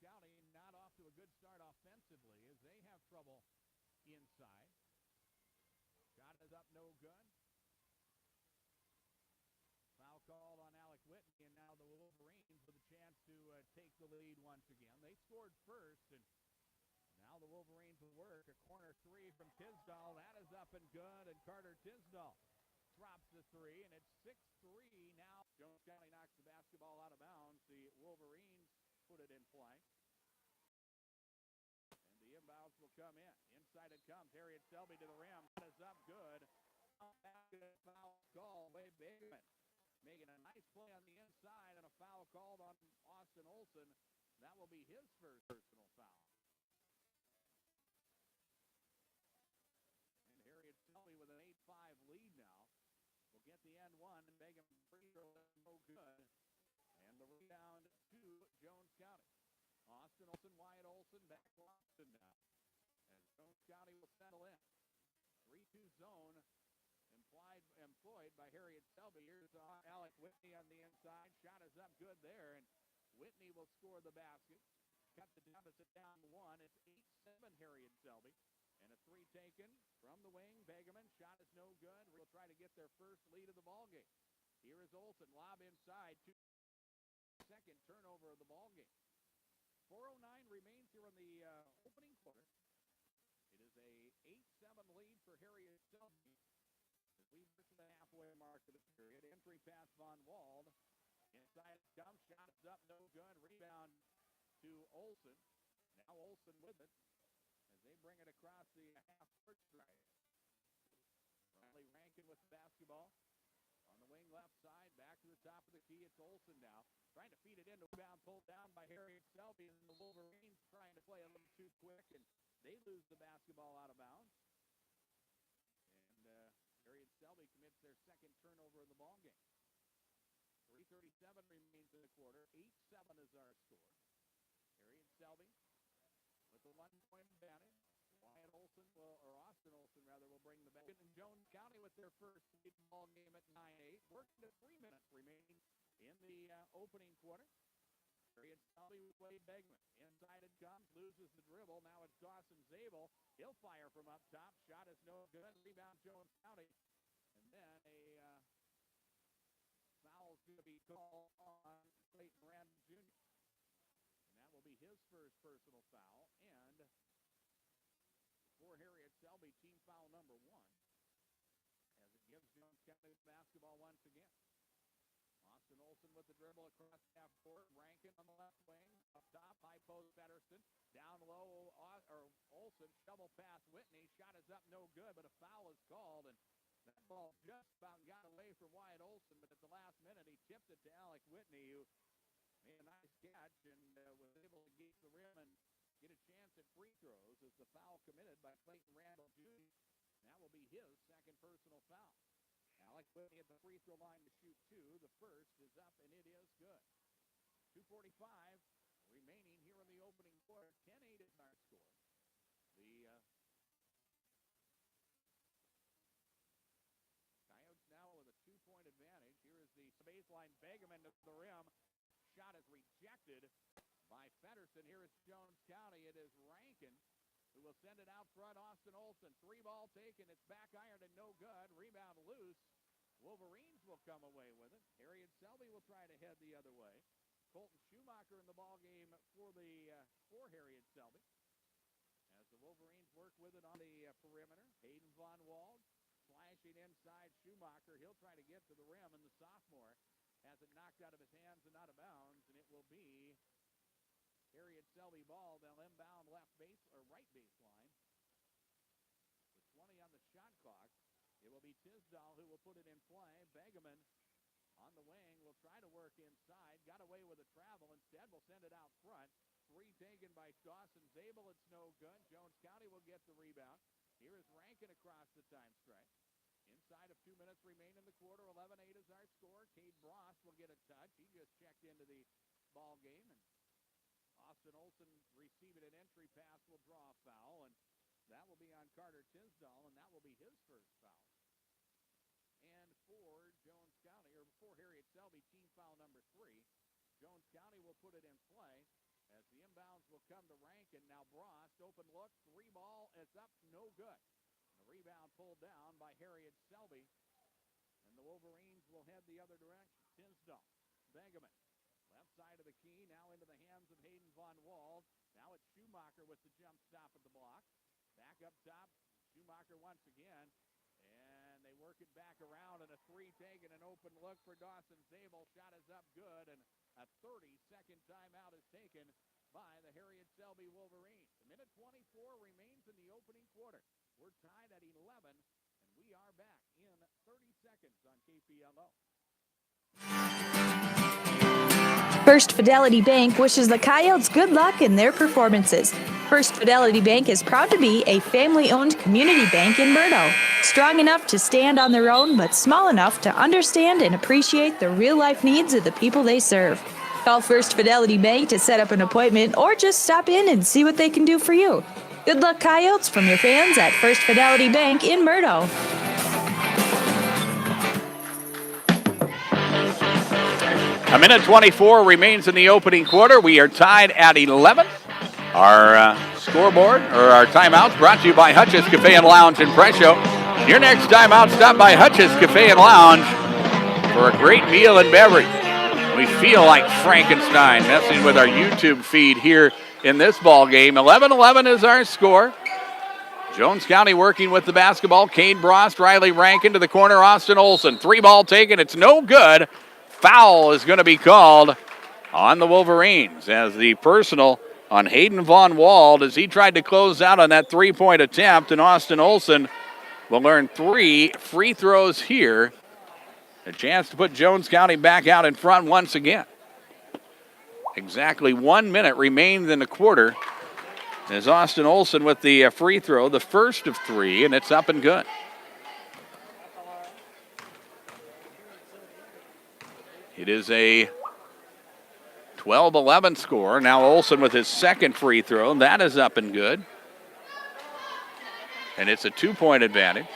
County not off to a good start offensively as they have trouble inside. Shot is up, no good. Foul called on Alec Whitney, and now the Wolverines with a chance to take the lead once again. They scored first, and now the Wolverines will work. A corner three from Tisdall. That is up and good, and Carter Tisdall drops the three, and it's 6-3 now. Jones County knocks the basketball out of bounds. The Wolverines put it in play. And the inbounds will come in. Inside it comes. Herried Selby to the rim. That is up good. Foul call by Bateman. Making a nice play on the inside, and a foul called on Austin Olson. That will be his first personal foul. And Herried Selby with an 8-5 lead now. Will get the end one, and Megan free throw no good. And the rebound to Jones County. Austin Olson, Wyatt Olson, back to Austin now. And Jones County will settle in. 3-2 zone employed by Herried Selby. Here's Alec Whitney on the inside. Shot is up good there, and Whitney will score the basket. Cut the deficit down to one. It's 8-7 Herried Selby. And a three taken from the wing. Begeman, shot is no good. We'll try to get their first lead of the ball game. Here is Olson, lob inside. Second turnover of the ball game. 4:09 remains here in the opening quarter. It is a 8-7 lead for Herried Selby. As we get to the halfway mark of the period, entry pass Von Wald. Inside dump shot is up, no good. Rebound to Olson. Now Olson with it as they bring it across the half-court stripe. Riley Rankin with the basketball. On the wing left side, back to the top of the key. It's Olson now. Trying to feed it into rebound, pulled down by Herried Selby. And the Wolverines trying to play a little too quick, and they lose the basketball out of bounds. And Herried Selby commits their second turnover of the ball game. 3:37 remains in the quarter. 8-7 is our score. Herried Selby with the 1-point advantage. Wyatt Olson, or Austin Olson rather, will bring the back. And Jones County with their first lead ball game at 9-8. Working to 3 minutes remaining in the opening quarter. Herried Selby with Wade Begeman. Inside it comes, loses the dribble. Now it's Dawson Zabel. He'll fire from up top. Shot is no good. Rebound Jones County. And then a foul is going to be called on Clayton Randall Jr. And that will be his first personal foul. And for Herried Selby, team foul number 1. As it gives Jones County basketball once again. Austin Olson with the dribble across half court. Rankin on the left wing. Up top, high post Pedersen. Down low, Olson shovel pass Whitney. Shot is up, no good, but a foul is called. And that ball just about got away from Wyatt Olson, but at the last minute he tipped it to Alec Whitney, who made a nice catch and was able to get the rim and get a chance at free throws as the foul committed by Clayton Randall Jr. That will be his second personal foul. Alec Whitney at the free throw line to shoot 2. The first is up, and it is good. 2:45 remaining here in the opening quarter. 10-8 is our score. The Coyotes now with a 2-point advantage. Here is the baseline. Begeman to the rim. Shot is rejected by Pedersen. Here is Jones County. It is Rankin who will send it out front. Austin Olson. 3-ball taken. It's back ironed and no good. Rebound loose. Wolverines will come away with it. Herried Selby will try to head the other way. Colton Schumacher in the ball game for Herried Selby. As the Wolverines work with it on the perimeter. Hayden Von Wald flashing inside Schumacher. He'll try to get to the rim, and the sophomore has it knocked out of his hands and out of bounds, and it will be Herried Selby ball. They'll inbound right baseline. With 20 on the shot clock, it will be Tisdall who will put it in play. Begeman on the wing will try to work inside. Got away with a travel. Instead, will send it out front. 3 taken by Dawson Zabel. It's no good. Jones County will get the rebound. Here is Rankin across the time stripe. Inside of 2 minutes remain in the quarter. 11-8 is our score. Cade Bross will get a touch. He just checked into the ball game. And Austin Olson receiving an entry pass will draw a foul. And that will be on Carter Tisdall, and that will be his first foul. And for Jones County, or for Herried Selby, team foul number 3. Jones County will put it in play As the inbounds will come to Rankin. Now Brost, open look, 3-ball, it's up, no good. The rebound pulled down by Herried Selby. And the Wolverines will head the other direction. Tisdall, Begeman, left side of the key, now into the hands of Hayden Von Wald. Now it's Schumacher with the jump stop at the block. Back up top, Schumacher once again. And they work it back around, and a three taken, an open look for Dawson Zabel. Shot is up good, and a 30-second timeout is taken by the Herried Selby Wolverines. A minute 24 remains in the opening quarter. We're tied at 11, and we are back in 30 seconds on KPLO. First Fidelity Bank wishes the Coyotes good luck in their performances. First Fidelity Bank is proud to be a family-owned community bank in Murdo. Strong enough to stand on their own, but small enough to understand and appreciate the real-life needs of the people they serve. Call First Fidelity Bank to set up an appointment or just stop in and see what they can do for you. Good luck, Coyotes, from your fans at First Fidelity Bank in Murdo. A minute 24 remains in the opening quarter. We are tied at 11. Our scoreboard, or our timeouts, brought to you by Hutch's Cafe and Lounge in Presho. Your next timeout, stop by Hutch's Cafe and Lounge for a great meal and beverage. We feel like Frankenstein messing with our YouTube feed here in this ball game. 11-11 is our score. Jones County working with the basketball. Cade Brost, Riley Rankin to the corner. Austin Olson, 3-ball taken. It's no good. Foul is going to be called on the Wolverines as the personal on Hayden Von Wald as he tried to close out on that three-point attempt, and Austin Olson will earn 3 free throws here. A chance to put Jones County back out in front once again. Exactly 1 minute remained in the quarter as Austin Olson with the free throw, the first of 3, and it's up and good. It is a 12-11 score. Now Olson with his second free throw. That is up and good. And it's a 2-point advantage.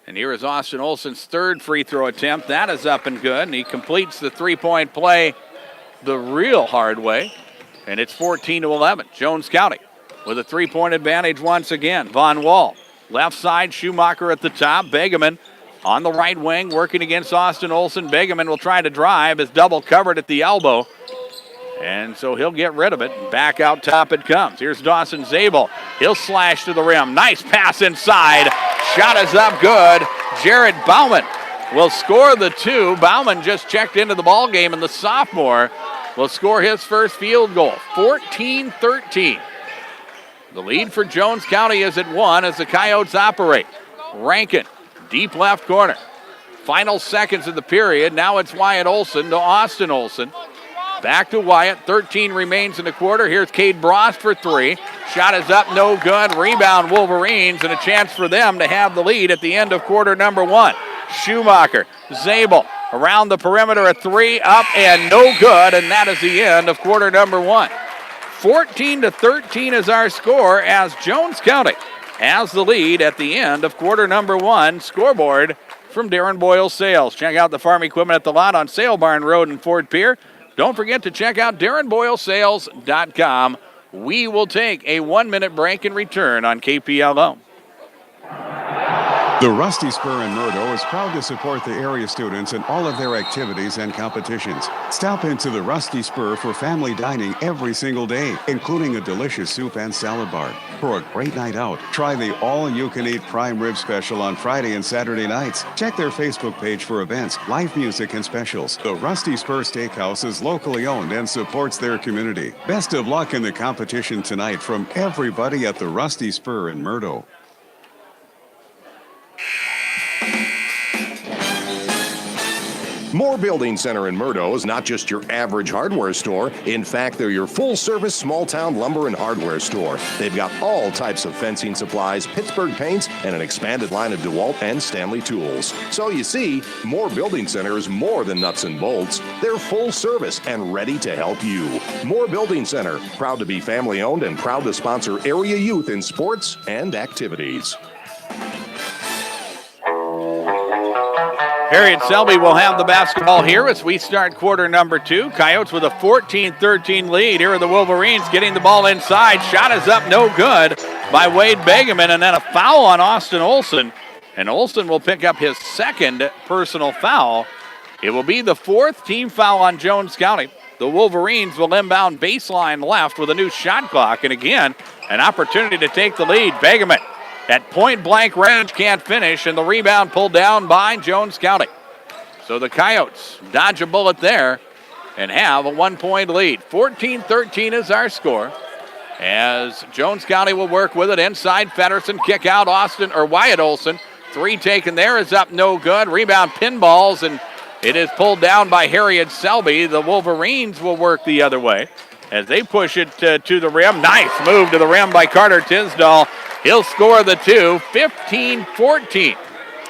And here is Austin Olson's third free throw attempt. That is up and good. And he completes the 3-point play the real hard way. And it's 14-11. Jones County with a 3-point advantage once again. Von Wall. Left side, Schumacher at the top. Begeman on the right wing, working against Austin Olson. Begeman will try to drive. Is double covered at the elbow. And so he'll get rid of it. Back out top it comes. Here's Dawson Zabel. He'll slash to the rim. Nice pass inside. Shot is up good. Jared Bauman will score the 2. Bauman just checked into the ball game, and the sophomore will score his first field goal. 14-13. The lead for Jones County is at 1 as the Coyotes operate. Rankin, deep left corner. Final seconds of the period. Now it's Wyatt Olson to Austin Olson. Back to Wyatt. 13 remains in the quarter. Here's Cade Brost for 3. Shot is up, no good. Rebound Wolverines, and a chance for them to have the lead at the end of quarter number 1. Schumacher, Zabel around the perimeter, a 3 up and no good, and that is the end of quarter number 1. 14-13 is our score as Jones County has the lead at the end of quarter number 1. Scoreboard from Darren Boyle Sales. Check out the farm equipment at the lot on Sale Barn Road in Fort Pierre. Don't forget to check out DarrenBoyleSales.com. We will take a 1-minute break and return on KPLO. The Rusty Spur in Murdo is proud to support the area students in all of their activities and competitions. Stop into the Rusty Spur for family dining every single day, including a delicious soup and salad bar. For a great night out, try the all-you-can-eat prime rib special on Friday and Saturday nights. Check their Facebook page for events, live music, and specials. The Rusty Spur Steakhouse is locally owned and supports their community. Best of luck in the competition tonight from everybody at the Rusty Spur in Murdo. Moore Building Center in Murdo is not just your average hardware store. In fact, they're your full-service small-town lumber and hardware store. They've got all types of fencing supplies, Pittsburgh paints, and an expanded line of DeWalt and Stanley tools. So you see, Moore Building Center is more than nuts and bolts. They're full service and ready to help you. Moore Building Center, proud to be family-owned and proud to sponsor area youth in sports and activities. Herried Selby will have the basketball here as we start quarter number 2. Coyotes with a 14-13 lead. Here are the Wolverines getting the ball inside. Shot is up, no good by Wade Begeman, and then a foul on Austin Olson. And Olson will pick up his second personal foul. It will be the 4th team foul on Jones County. The Wolverines will inbound baseline left with a new shot clock. And again, an opportunity to take the lead. Begeman at point-blank range can't finish, and the rebound pulled down by Jones County. So the Coyotes dodge a bullet there and have a 1-point lead. 14-13 is our score. As Jones County will work with it inside. Feddersen kick out Wyatt Olson. 3 taken there is up, no good. Rebound pinballs, and it is pulled down by Herried Selby. The Wolverines will work the other way as they push it to the rim. Nice move to the rim by Carter Tisdall. He'll score the 2, 15-14.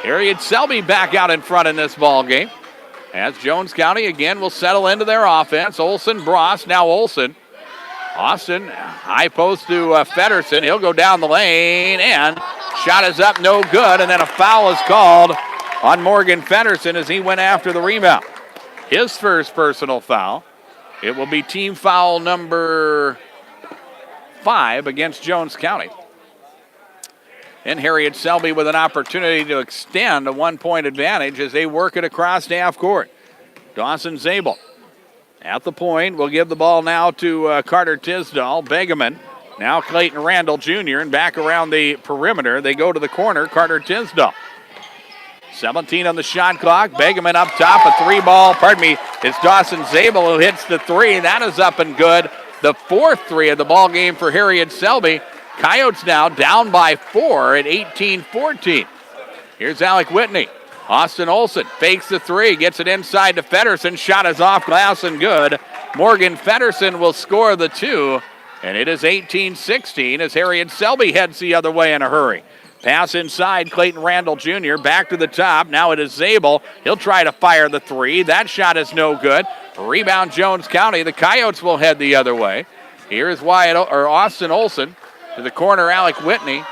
Herried Selby back out in front in this ball game. As Jones County again will settle into their offense. Olson, Bross, now Olson. Austin, high post to Feddersen. He'll go down the lane, and shot is up, no good. And then a foul is called on Morgan Feddersen as he went after the rebound. His first personal foul. It will be team foul number 5 against Jones County. And Herried Selby with an opportunity to extend a 1-point advantage as they work it across half court. Dawson Zabel at the point. We'll give the ball now to Carter Tisdall. Begeman, now Clayton Randall Jr. and back around the perimeter. They go to the corner. Carter Tisdall. 17 on the shot clock. Begeman up top, a 3-ball. It's Dawson Zabel who hits the 3. That is up and good. The 4th 3 of the ball game for Herried Selby. Coyotes now down by 4 at 18-14. Here's Alec Whitney. Austin Olson fakes the 3, gets it inside to Feddersen. Shot is off glass and good. Morgan Feddersen will score the 2, and it is 18-16 as Herried Selby heads the other way in a hurry. Pass inside, Clayton Randall Jr. back to the top. Now it is Zabel. He'll try to fire the 3. That shot is no good. Rebound Jones County. The Coyotes will head the other way. Here is Austin Olson to the corner, Alec Whitney.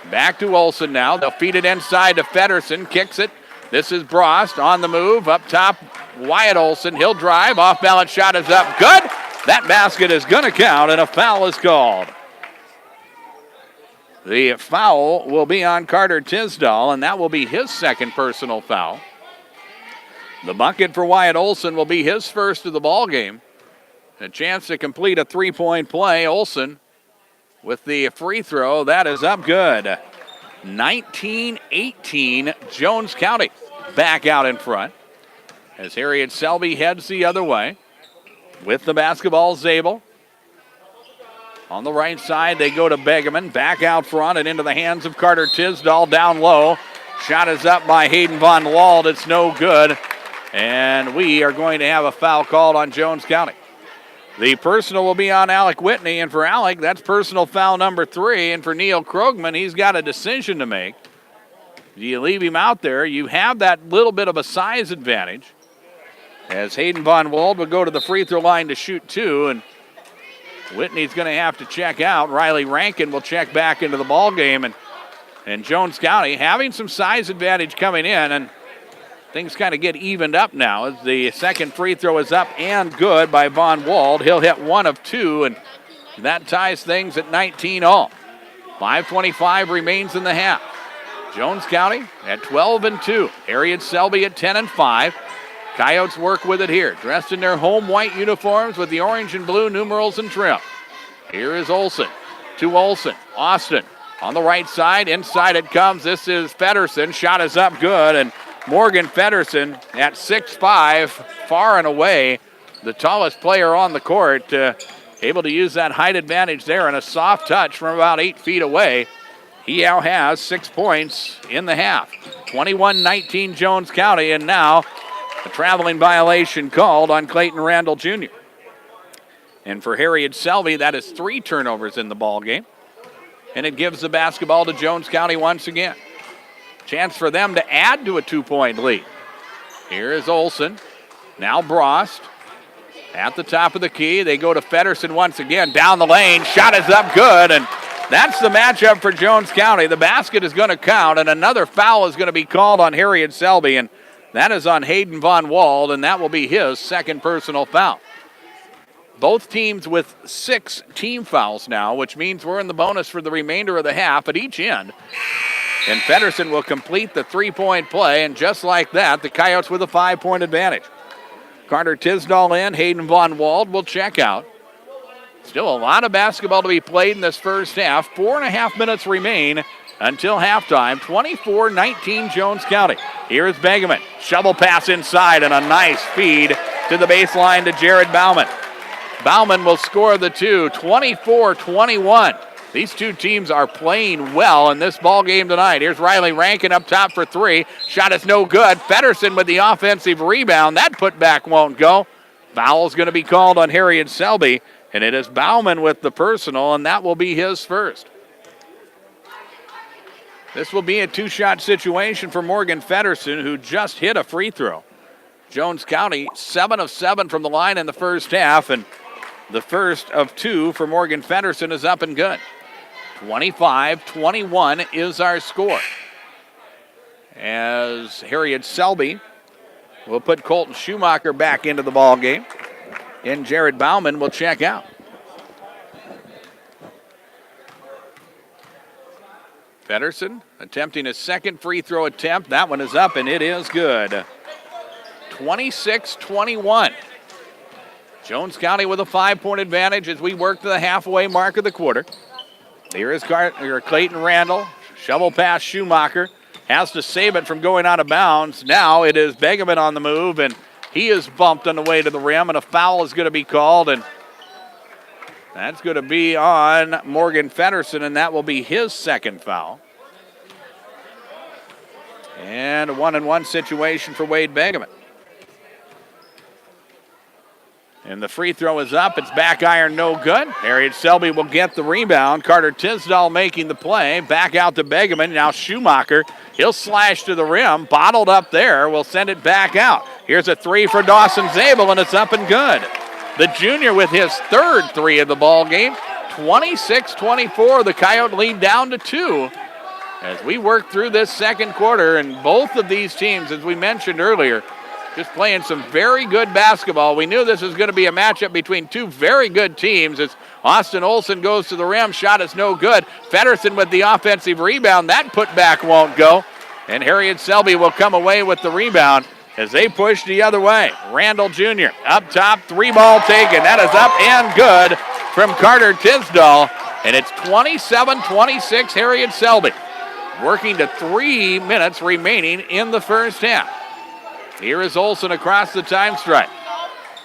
Back to Olson now. They'll feed it inside to Feddersen. Kicks it. This is Brost on the move. Up top, Wyatt Olson. He'll drive. Off-balance shot is up. Good. That basket is going to count, and a foul is called. The foul will be on Carter Tisdall, and that will be his second personal foul. The bucket for Wyatt Olson will be his first of the ball game. A chance to complete a 3-point play. Olson with the free throw. That is up good. 19-18, Jones County back out in front as Herried Selby heads the other way. With the basketball, Zabel. On the right side, they go to Begeman. Back out front and into the hands of Carter Tisdall down low. Shot is up by Hayden Von Wald. It's no good. And we are going to have a foul called on Jones County. The personal will be on Alec Whitney, and for Alec, that's personal foul number 3. And for Neil Krogman, he's got a decision to make. Do you leave him out there? You have that little bit of a size advantage, as Hayden Von Wald will go to the free throw line to shoot 2, and Whitney's going to have to check out. Riley Rankin will check back into the ball game, and Jones County having some size advantage coming in, and things kind of get evened up now as the second free throw is up and good by Von Wald. He'll hit 1 of 2, and that ties things at 19 all. 5:25 remains in the half. Jones County at 12-2. Herried Selby at 10-5. Coyotes work with it here, dressed in their home white uniforms with the orange and blue numerals and trim. Here is Olson to Olson. Austin on the right side. Inside it comes. This is Feddersen. Shot is up good, and Morgan Feddersen at 6'5", far and away the tallest player on the court, able to use that height advantage there and a soft touch from about 8 feet away. He now has 6 points in the half. 21-19 Jones County, and now a traveling violation called on Clayton Randall Jr. And for Herried Selby, that is 3 turnovers in the ball game. And it gives the basketball to Jones County once again. Chance for them to add to a 2-point lead. Here is Olson. Now Brost. At the top of the key, they go to Feddersen once again. Down the lane, shot is up good, and that's the matchup for Jones County. The basket is going to count, and another foul is going to be called on Herried Selby, and That is on Hayden Von Wald, and that will be his second personal foul. Both teams with 6 team fouls now, which means we're in the bonus for the remainder of the half at each end. And Feddersen will complete the 3-point play, and just like that, the Coyotes with a 5-point advantage. Carter Tisdall in, Hayden Von Wald will check out. Still a lot of basketball to be played in this first half. 4.5 minutes remain until halftime. 24-19 Jones County. Here is Begeman. Shovel pass inside and a nice feed to the baseline to Jared Bauman. Bauman will score the 2, 24-21. These two teams are playing well in this ball game tonight. Here's Riley Rankin up top for 3. Shot is no good. Feddersen with the offensive rebound. That putback won't go. Foul's going to be called on Herried Selby, and it is Bauman with the personal, and that will be his first. This will be a 2-shot situation for Morgan Feddersen, who just hit a free throw. Jones County, 7 of 7 from the line in the first half, and the first of 2 for Morgan Feddersen is up and good. 25-21 is our score. As Herried Selby will put Colton Schumacher back into the ball game, and Jared Bauman will check out. Feddersen attempting his second free throw attempt. That one is up, and it is good. 26-21. Jones County with a 5-point advantage as we work to the halfway mark of the quarter. Here is Clayton Randall. Shovel pass Schumacher. Has to save it from going out of bounds. Now it is Begeman on the move, and he is bumped on the way to the rim, and a foul is going to be called, and that's going to be on Morgan Feddersen, and that will be his second foul. And a 1-on-1 situation for Wade Begeman. And the free throw is up. It's back iron, no good. Herried Selby will get the rebound. Carter Tisdall making the play. Back out to Begeman. Now Schumacher. He'll slash to the rim. Bottled up there. Will send it back out. Here's a 3 for Dawson Zabel, and it's up and good. The junior with his third 3 of the ball game. 26-24. The Coyote lead down to 2 as we work through this second quarter. And both of these teams, as we mentioned earlier, just playing some very good basketball. We knew this was going to be a matchup between 2 very good teams as Austin Olson goes to the rim. Shot is no good. Feddersen with the offensive rebound. That putback won't go. And Herried Selby will come away with the rebound as they push the other way. Randall Jr. up top. 3-ball taken. That is up and good from Carter Tisdall. And it's 27-26 Herried Selby. Working to 3 minutes remaining in the first half. Here is Olson across the time stripe.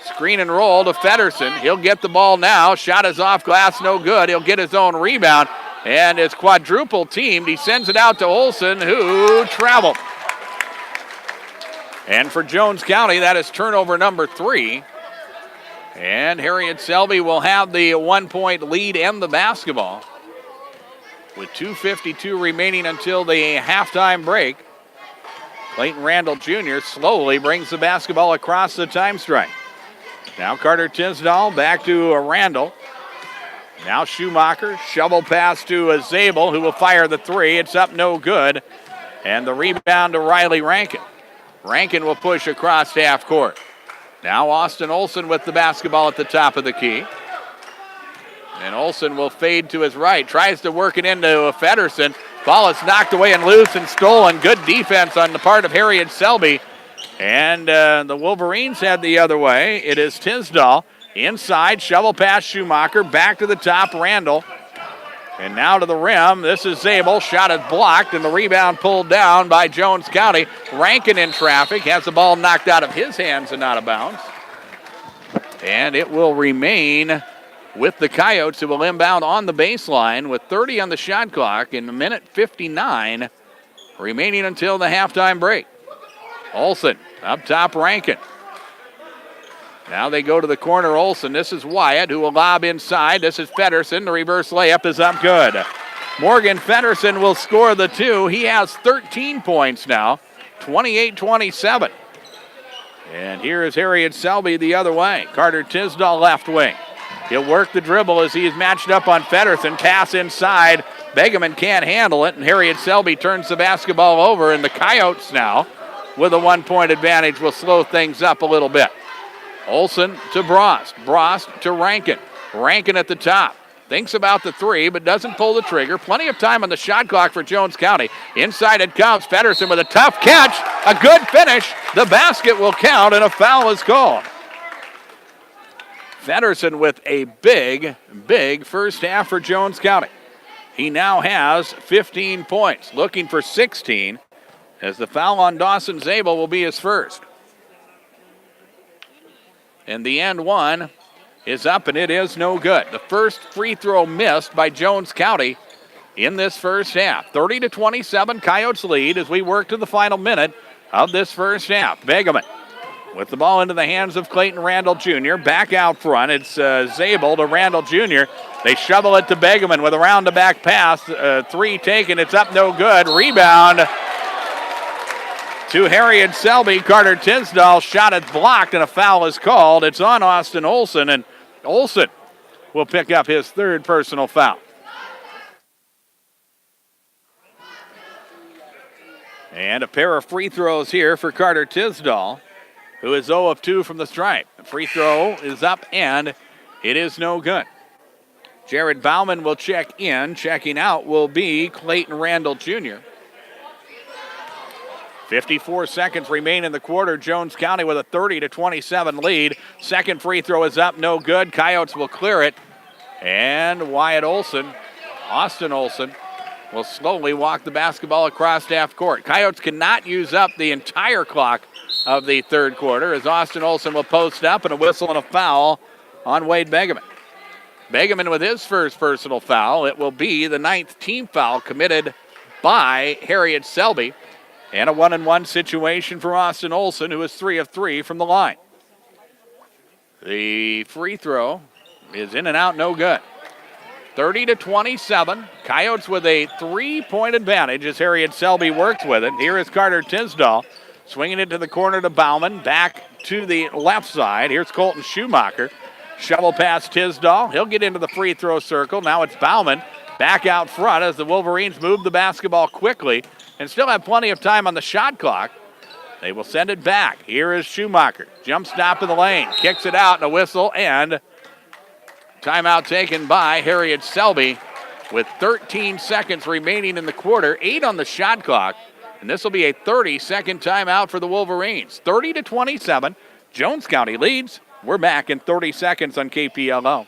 Screen and roll to Feddersen. He'll get the ball now. Shot is off glass, no good. He'll get his own rebound. And it's quadruple teamed. He sends it out to Olson, who traveled. And for Jones County, that is turnover number 3. And Herried Selby will have the 1-point lead and the basketball with 2:52 remaining until the halftime break. Clayton Randall Jr. slowly brings the basketball across the time stripe. Now Carter Tisdall back to Randall. Now Schumacher, shovel pass to Zabel, who will fire the 3. It's up, no good. And the rebound to Riley Rankin. Rankin will push across half court. Now Austin Olson with the basketball at the top of the key. And Olson will fade to his right. Tries to work it into Feddersen. Ball is knocked away and loose and stolen. Good defense on the part of Herried Selby. And the Wolverines head the other way. It is Tisdall. Inside, shovel pass Schumacher. Back to the top, Randall. And now to the rim. This is Zabel. Shot is blocked, and the rebound pulled down by Jones County. Rankin in traffic. Has the ball knocked out of his hands and out of bounds. And it will remain with the Coyotes, who will inbound on the baseline with 30 on the shot clock in a minute 59 remaining until the halftime break. Olson up top, Rankin. Now they go to the corner, Olson. This is Wyatt, who will lob inside. This is Feddersen. The reverse layup is up good. Morgan Feddersen will score the 2. He has 13 points now, 28-27. And here is Herried Selby the other way. Carter Tisdall left wing. He'll work the dribble as he is matched up on Feddersen. Pass inside. Begeman can't handle it, and Herried Selby turns the basketball over, and the Coyotes now with a 1-point advantage will slow things up a little bit. Olson to Brost. Brost to Rankin. Rankin at the top. Thinks about the three, but doesn't pull the trigger. Plenty of time on the shot clock for Jones County. Inside it comes. Pedersen with a tough catch. A good finish. The basket will count, and a foul is called. Pedersen with a big, big first half for Jones County. He now has 15 points, looking for 16, as the foul on Dawson Zabel will be his first. And the end one is up, and it is no good. The first free throw missed by Jones County in this first half. 30-27, Coyotes lead as we work to the final minute of this first half. Begeman with the ball into the hands of Clayton Randall Jr. Back out front, it's Zabel to Randall Jr. They shovel it to Begeman with a round-to-back pass. Three taken, it's up, no good. Rebound to Herried Selby. Carter Tisdall shot it blocked, and a foul is called. It's on Austin Olson, and Olson will pick up his third personal foul. And a pair of free throws here for Carter Tisdall, who is 0 of 2 from the stripe. The free throw is up, and it is no good. Jared Bauman will check in. Checking out will be Clayton Randall Jr. 54 seconds remain in the quarter. Jones County with a 30-27 lead. Second free throw is up, no good. Coyotes will clear it. And Wyatt Olson, Austin Olson, will slowly walk the basketball across half court. Coyotes cannot use up the entire clock of the third quarter as Austin Olson will post up, and a whistle and a foul on Wade Begeman. Begeman with his first personal foul. It will be the 9th team foul committed by Herried Selby. And a 1-and-1 situation for Austin Olson, who is 3 of 3 from the line. The free throw is in and out, no good. 30-27. Coyotes with a 3-point advantage as Herried Selby works with it. Here is Carter Tisdall swinging it to the corner to Bauman. Back to the left side. Here's Colton Schumacher. Shovel pass Tisdall. He'll get into the free throw circle. Now it's Bauman back out front as the Wolverines move the basketball quickly and still have plenty of time on the shot clock. They will send it back. Here is Schumacher. Jump stop in the lane. Kicks it out and a whistle, and timeout taken by Herried Selby with 13 seconds remaining in the quarter, 8 on the shot clock, and this will be a 30-second timeout for the Wolverines. 30-27, Jones County leads. We're back in 30 seconds on KPLO.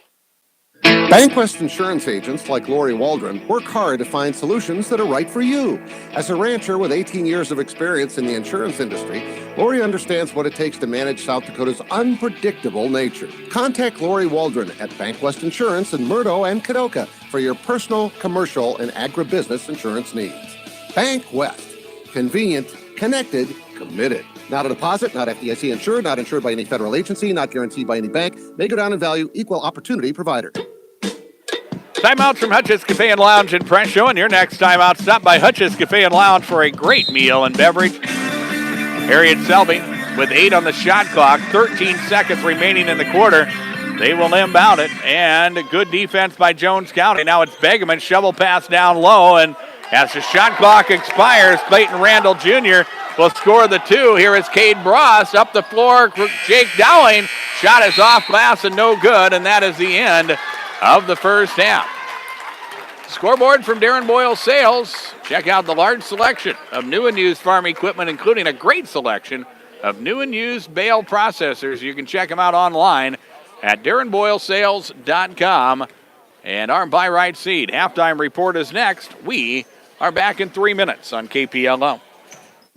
Bankwest insurance agents like Lori Waldron work hard to find solutions that are right for you. As a rancher with 18 years of experience in the insurance industry, Lori understands what it takes to manage South Dakota's unpredictable nature. Contact Lori Waldron at Bankwest Insurance in Murdo and Kadoka for your personal, commercial, and agribusiness insurance needs. Bankwest. Convenient, connected, committed. Not a deposit, not FDIC insured, not insured by any federal agency, not guaranteed by any bank. May go down in value, equal opportunity provider. Timeouts from Hutch's Cafe and Lounge in Presho, and your next timeout, stop by Hutch's Cafe and Lounge for a great meal and beverage. Herried Selby with 8 on the shot clock, 13 seconds remaining in the quarter. They will inbound it, and good defense by Jones County. Now it's Begeman, shovel pass down low, and as the shot clock expires, Clayton Randall Jr. will score the 2. Here is Cade Bross up the floor. Jake Dowling. Shot is off glass and no good, and that is the end of the first half. Scoreboard from Darren Boyle Sales. Check out the large selection of new and used farm equipment, including a great selection of new and used bale processors. You can check them out online at DarrenBoyleSales.com. And our Buy Right Seed halftime report is next. We are back in 3 minutes on KPLO.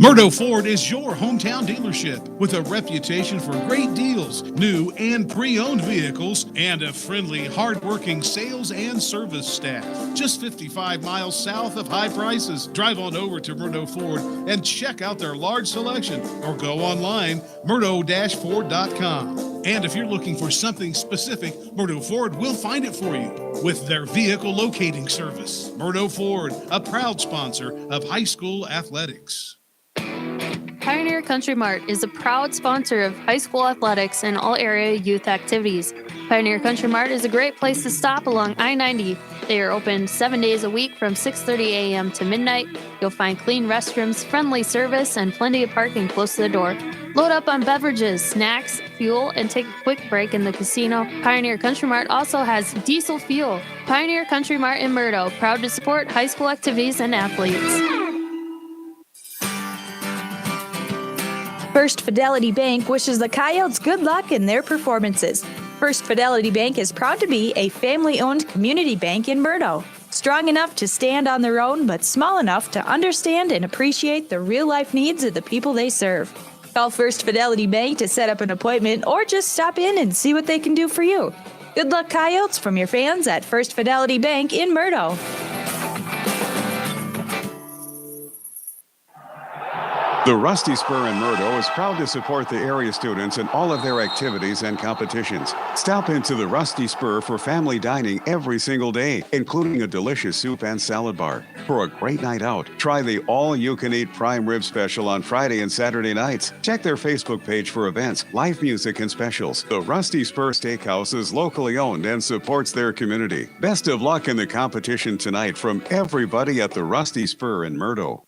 Murdo Ford is your hometown dealership with a reputation for great deals, new and pre-owned vehicles, and a friendly, hard-working sales and service staff. Just 55 miles south of high prices. Drive on over to Murdo Ford and check out their large selection, or go online, murdo-ford.com. And if you're looking for something specific, Murdo Ford will find it for you with their vehicle locating service. Murdo Ford, a proud sponsor of high school athletics. Pioneer Country Mart is a proud sponsor of high school athletics and all area youth activities. Pioneer Country Mart is a great place to stop along I-90 They are open 7 days a week from 6:30 a.m. to midnight. You'll find clean restrooms, friendly service, and plenty of parking close to the door. Load up on beverages, snacks, fuel, and take a quick break in the casino. Pioneer Country Mart also has diesel fuel. Pioneer Country Mart in Murdo, proud to support high school activities and athletes. First Fidelity Bank wishes the Coyotes good luck in their performances. First Fidelity Bank is proud to be a family-owned community bank in Murdo. Strong enough to stand on their own, but small enough to understand and appreciate the real-life needs of the people they serve. Call First Fidelity Bank to set up an appointment or just stop in and see what they can do for you. Good luck, Coyotes, from your fans at First Fidelity Bank in Murdo. The Rusty Spur in Murdo is proud to support the area students in all of their activities and competitions. Stop into the Rusty Spur for family dining every single day, including a delicious soup and salad bar. For a great night out, try the all-you-can-eat prime rib special on Friday and Saturday nights. Check their Facebook page for events, live music, and specials. The Rusty Spur Steakhouse is locally owned and supports their community. Best of luck in the competition tonight from everybody at the Rusty Spur in Murdo.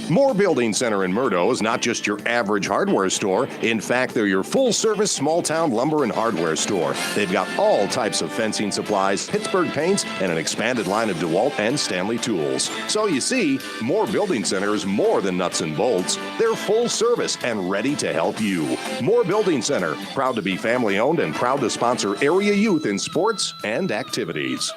Moore Building Center in Murdo is not just your average hardware store. In fact, they're your full-service small-town lumber and hardware store. They've got all types of fencing supplies, Pittsburgh paints, and an expanded line of DeWalt and Stanley tools. So you see, Moore Building Center is more than nuts and bolts. They're full service and ready to help you. Moore Building Center, proud to be family-owned and proud to sponsor area youth in sports and activities.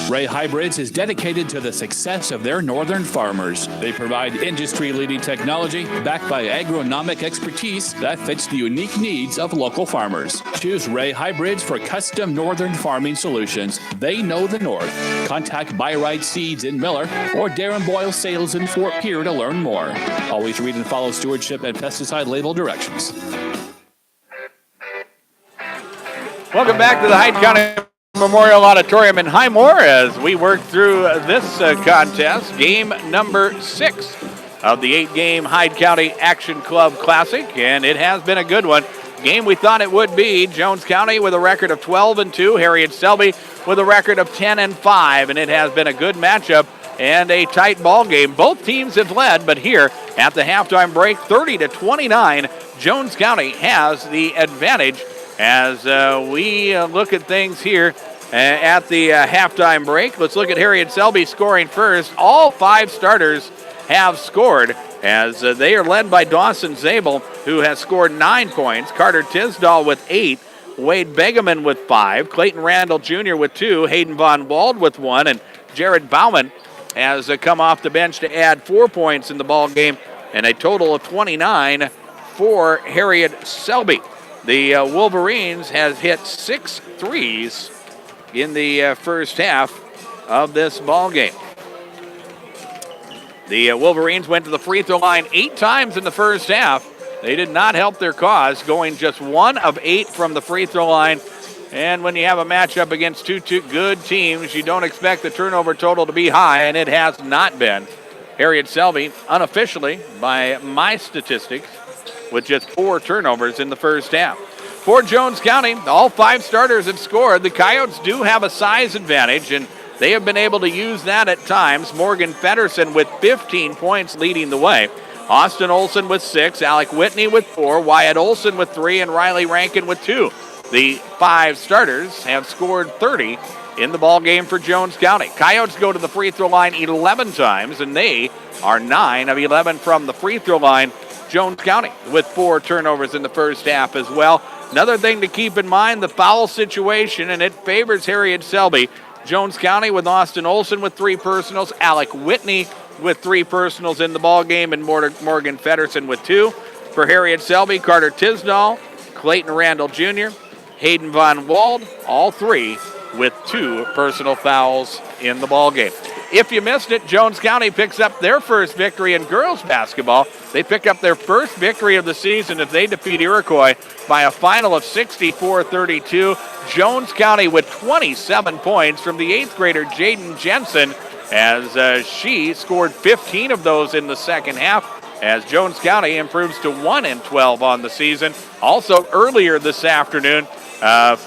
Ray Hybrids is dedicated to the success of their northern farmers. They provide industry-leading technology backed by agronomic expertise that fits the unique needs of local farmers. Choose Ray Hybrids for custom northern farming solutions. They know the north. Contact Buy-Right Seeds in Miller or Darren Boyle Sales in Fort Pierre to learn more. Always read and follow stewardship and pesticide label directions. Welcome back to the Hyde County Memorial Auditorium in Highmore as we work through this contest, game number 6 of the 8-game Hyde County Action Club Classic, and it has been a good one. Game we thought it would be. Jones County with a record of 12-2, Herried Selby with a record of 10-5, and it has been a good matchup and a tight ball game. Both teams have led, but here at the halftime break, 30-29, Jones County has the advantage. As we look at things here at the halftime break, let's look at Herried Selby scoring first. All 5 starters have scored as they are led by Dawson Zabel, who has scored 9 points. Carter Tisdall with 8. Wade Begeman with 5. Clayton Randall Jr. with 2. Hayden Von Wald with 1. And Jared Bauman has come off the bench to add 4 points in the ball game, and a total of 29 for Herried Selby. The Wolverines has hit 6 threes in the first half of this ball game. The Wolverines went to the free throw line 8 times in the first half. They did not help their cause, going just 1 of 8 from the free throw line. And when you have a matchup against two good teams, you don't expect the turnover total to be high, and it has not been. Herried Selby, unofficially, by my statistics, with just 4 turnovers in the first half. For Jones County, all 5 starters have scored. The Coyotes do have a size advantage, and they have been able to use that at times. Morgan Feddersen with 15 points leading the way. Austin Olson with 6, Alec Whitney with 4, Wyatt Olson with 3, and Riley Rankin with 2. The 5 starters have scored 30 in the ball game for Jones County. Coyotes go to the free throw line 11 times, and they are 9 of 11 from the free throw line. Jones County with 4 turnovers in the first half as well. Another thing to keep in mind, the foul situation, and it favors Herried Selby. Jones County with Austin Olson with 3 personals, Alec Whitney with 3 personals in the ball game, and Morgan Feddersen with 2. For Herried Selby, Carter Tisdall, Clayton Randall Jr., Hayden Von Wald, all 3 with 2 personal fouls in the ball game. If you missed it, Jones County picks up their first victory in girls basketball. They pick up their first victory of the season as they defeat Iroquois by a final of 64-32. Jones County with 27 points from the 8th grader Jaden Jensen, as she scored 15 of those in the second half. as Jones County improves to 1-12 on the season. Also earlier this afternoon,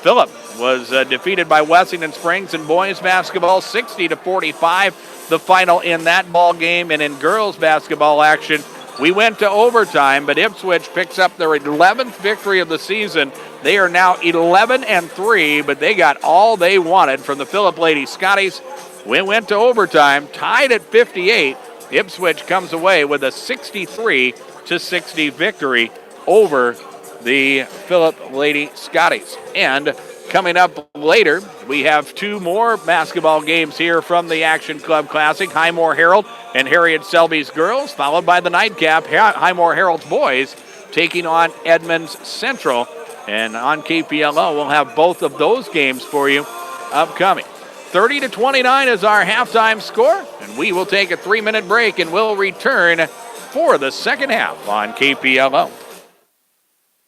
Phillip was defeated by Wessington Springs in boys basketball 60-45, the final in that ball game. And in girls basketball action, we went to overtime, but Ipswich picks up their 11th victory of the season. They are now 11-3, but they got all they wanted from the Phillip Lady Scotties. We went to overtime, tied at 58. Ipswich comes away with a 63-60 victory over the Phillip Lady Scotties. And coming up later, we have two more basketball games here from the Action Club Classic. Highmore Herald and Herried Selby's girls, followed by the nightcap, Highmore Herald's boys, taking on Edmonds Central. And on KPLO, we'll have both of those games for you upcoming. 30-29 is our halftime score, and we will take a 3-minute break and we'll return for the second half on KPLO.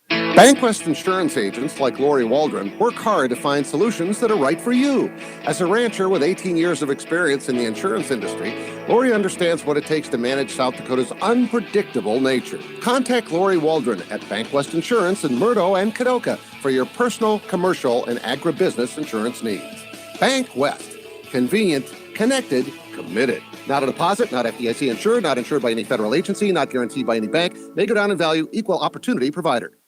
Bankwest insurance agents like Lori Waldron work hard to find solutions that are right for you. As a rancher with 18 years of experience in the insurance industry, Lori understands what it takes to manage South Dakota's unpredictable nature. Contact Lori Waldron at Bankwest Insurance in Murdo and Kadoka for your personal, commercial, and agribusiness insurance needs. Bank West. Convenient, connected, committed. Not a deposit, not FDIC insured, not insured by any federal agency, not guaranteed by any bank. May go down in value, equal opportunity provider.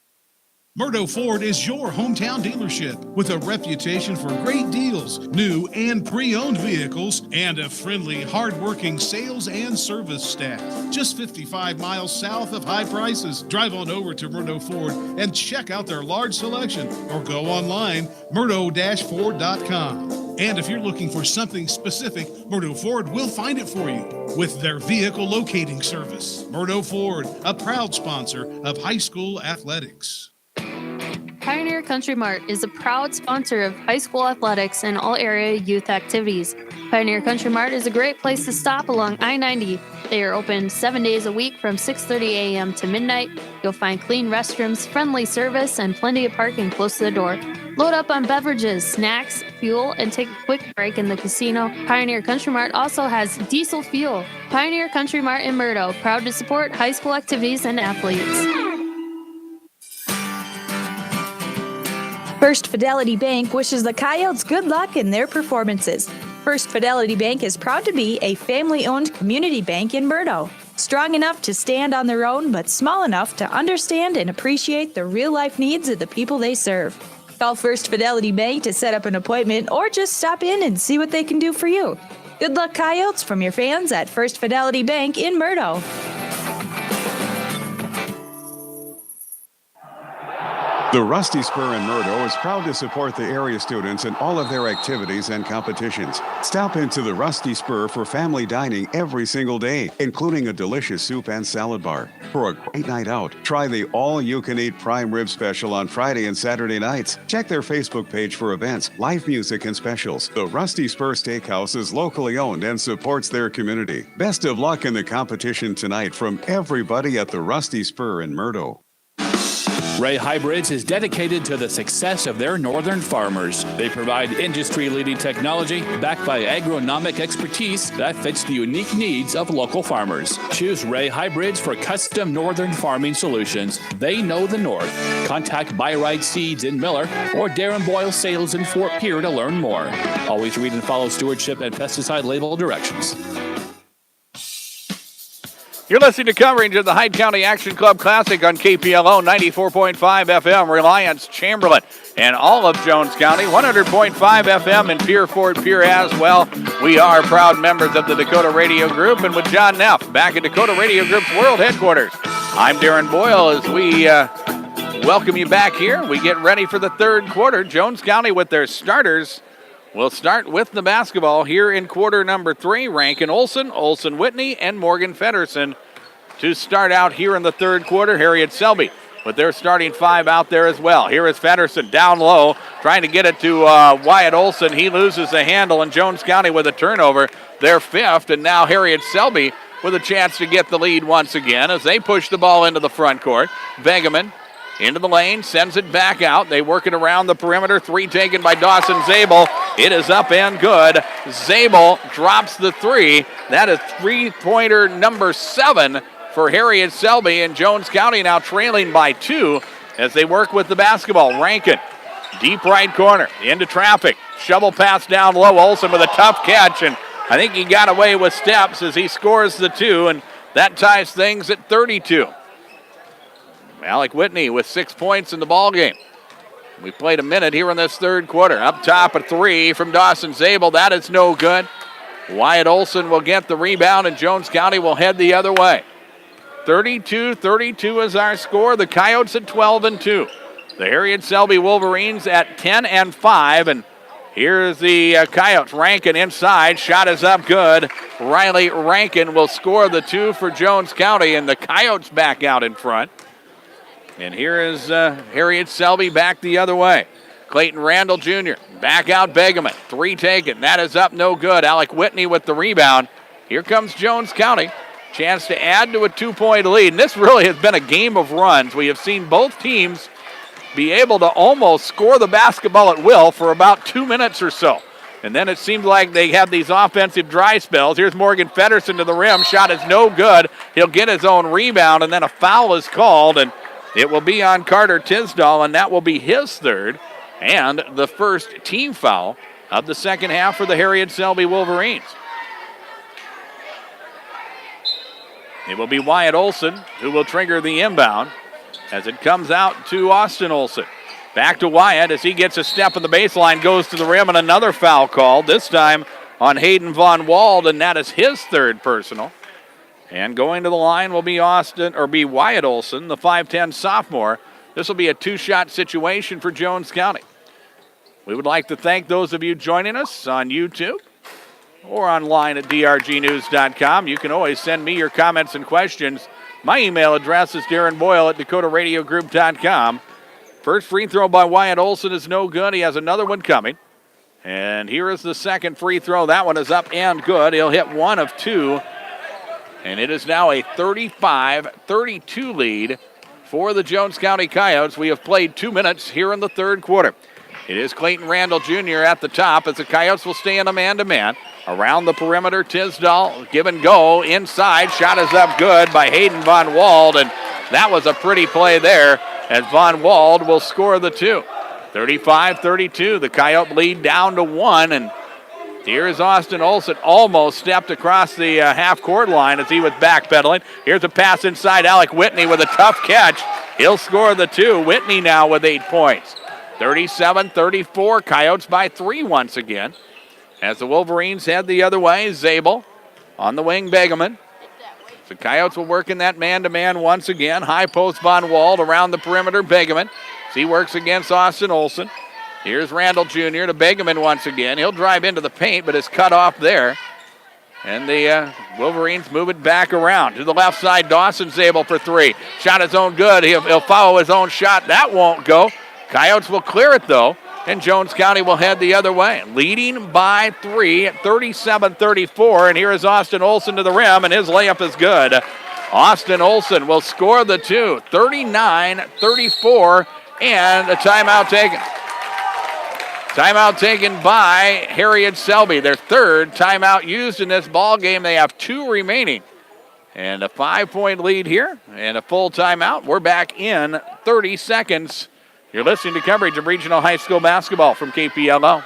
Murdo Ford is your hometown dealership with a reputation for great deals, new and pre-owned vehicles, and a friendly, hard-working sales and service staff. Just 55 miles south of high prices. Drive on over to Murdo Ford and check out their large selection or go online, murdo-ford.com. And if you're looking for something specific, Murdo Ford will find it for you with their vehicle locating service. Murdo Ford, a proud sponsor of high school athletics. Pioneer Country Mart is a proud sponsor of high school athletics and all area youth activities. Pioneer Country Mart is a great place to stop along I-90. They are open 7 days a week from 6:30 a.m. to midnight. You'll find clean restrooms, friendly service, and plenty of parking close to the door. Load up on beverages, snacks, fuel, and take a quick break in the casino. Pioneer Country Mart also has diesel fuel. Pioneer Country Mart in Murdo, proud to support high school activities and athletes. First Fidelity Bank wishes the Coyotes good luck in their performances. First Fidelity Bank is proud to be a family-owned community bank in Murdo. Strong enough to stand on their own, but small enough to understand and appreciate the real-life needs of the people they serve. Call First Fidelity Bank to set up an appointment or just stop in and see what they can do for you. Good luck, Coyotes, from your fans at First Fidelity Bank in Murdo. The Rusty Spur in Murdo is proud to support the area students in all of their activities and competitions. Stop into the Rusty Spur for family dining every single day, including a delicious soup and salad bar. For a great night out, try the all-you-can-eat prime rib special on Friday and Saturday nights. Check their Facebook page for events, live music, and specials. The Rusty Spur Steakhouse is locally owned and supports their community. Best of luck in the competition tonight from everybody at the Rusty Spur in Murdo. Ray Hybrids is dedicated to the success of their northern farmers. They provide industry-leading technology backed by agronomic expertise that fits the unique needs of local farmers. Choose Ray Hybrids for custom northern farming solutions. They know the north. Contact Buy-Right Seeds in Miller or Darren Boyle Sales in Fort Pierre to learn more. Always read and follow stewardship and pesticide label directions. You're listening to coverage of the Hyde County Action Club Classic on KPLO 94.5 FM, Reliance, Chamberlain, and all of Jones County, 100.5 FM in Pierre, Fort Pierre as well. We are proud members of the Dakota Radio Group, and with John Neff back at Dakota Radio Group's world headquarters. I'm Darren Boyle as we welcome you back here. We get ready for the third quarter. Jones County with their starters. We'll start with the basketball here in quarter number 3. Rankin Olson, Olson Whitney, and Morgan Feddersen to start out here in the third quarter. Herried Selby with their starting 5 out there as well. Here is Feddersen down low, trying to get it to Wyatt Olson. He loses the handle, and Jones County with a turnover. Their 5th, and now Herried Selby with a chance to get the lead once again as they push the ball into the front court. Vegeman into the lane, sends it back out. They work it around the perimeter. 3 taken by Dawson Zabel. It is up and good. Zabel drops the 3. That is three-pointer number 7 for Herried Selby, and Jones County now trailing by 2 as they work with the basketball. Rankin, deep right corner, into traffic. Shovel pass down low. Olsen with a tough catch, and I think he got away with steps as he scores the 2, and that ties things at 32. Alec Whitney with 6 points in the ball game. We played a minute here in this third quarter. Up top, a 3 from Dawson Zabel. That is no good. Wyatt Olson will get the rebound, and Jones County will head the other way. 32-32 is our score. The Coyotes at 12-2. The Herried Selby Wolverines at 10-5, and here's the Coyotes. Rankin inside. Shot is up good. Riley Rankin will score the 2 for Jones County, and the Coyotes back out in front. And here is Herried Selby back the other way. Clayton Randall Jr. back out Begeman. 3 taken. That is up no good. Alec Whitney with the rebound. Here comes Jones County. Chance to add to a 2-point lead. And this really has been a game of runs. We have seen both teams be able to almost score the basketball at will for about 2 minutes or so. And then it seemed like they have these offensive dry spells. Here's Morgan Feddersen to the rim. Shot is no good. He'll get his own rebound, and then a foul is called, and it will be on Carter Tisdall, and that will be his third and the first team foul of the second half for the Herried Selby Wolverines. It will be Wyatt Olson who will trigger the inbound as it comes out to Austin Olson. Back to Wyatt as he gets a step on the baseline, goes to the rim, and another foul called, this time on Hayden Von Wald, and that is his third personal. And going to the line will be Wyatt Olson, the 5'10 sophomore. This will be a 2-shot situation for Jones County. We would like to thank those of you joining us on YouTube or online at drgnews.com. You can always send me your comments and questions. My email address is Darren Boyle at dakotaradiogroup.com. First free throw by Wyatt Olson is no good. He has another one coming. And here is the second free throw. That one is up and good. He'll hit 1 of 2. And it is now a 35-32 lead for the Jones County Coyotes. We have played 2 minutes here in the third quarter. It is Clayton Randall Jr. at the top as the Coyotes will stay in a man-to-man. Around the perimeter, Tisdall, give and go, inside. Shot is up good by Hayden Von Wald, and that was a pretty play there as Von Wald will score the 2. 35-32, the Coyote lead down to 1, and here is Austin Olson, almost stepped across the half-court line as he was backpedaling. Here's a pass inside, Alec Whitney with a tough catch. He'll score the 2. Whitney now with 8 points. 37-34, Coyotes by 3 once again. As the Wolverines head the other way, Zabel on the wing, Begeman. The Coyotes will work in that man-to-man once again. High post Von Wald around the perimeter, Begeman. He works against Austin Olson. Here's Randall Jr. to Begeman once again. He'll drive into the paint, but is cut off there. And the Wolverines move it back around. To the left side, Dawson's able for 3. Shot his own good. He'll follow his own shot. That won't go. Coyotes will clear it, though, and Jones County will head the other way. Leading by 3 at 37-34, and here is Austin Olson to the rim, and his layup is good. Austin Olson will score the 2, 39-34, and a timeout taken. Timeout taken by Herried Selby, their third timeout used in this ball game. They have 2 remaining. And a 5-point lead here and a full timeout. We're back in 30 seconds. You're listening to coverage of regional high school basketball from KPLO.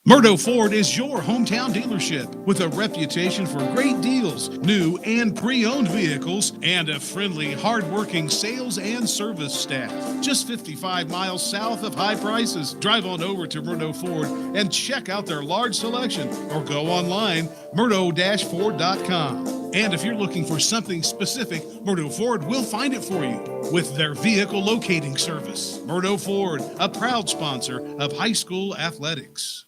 Murdo Ford is your hometown dealership with a reputation for great deals, new and pre-owned vehicles, and a friendly, hard-working sales and service staff. Just 55 miles south of high prices. Drive on over to Murdo Ford and check out their large selection or go online, murdo-ford.com. And if you're looking for something specific, Murdo Ford will find it for you with their vehicle locating service. Murdo Ford, a proud sponsor of high school athletics.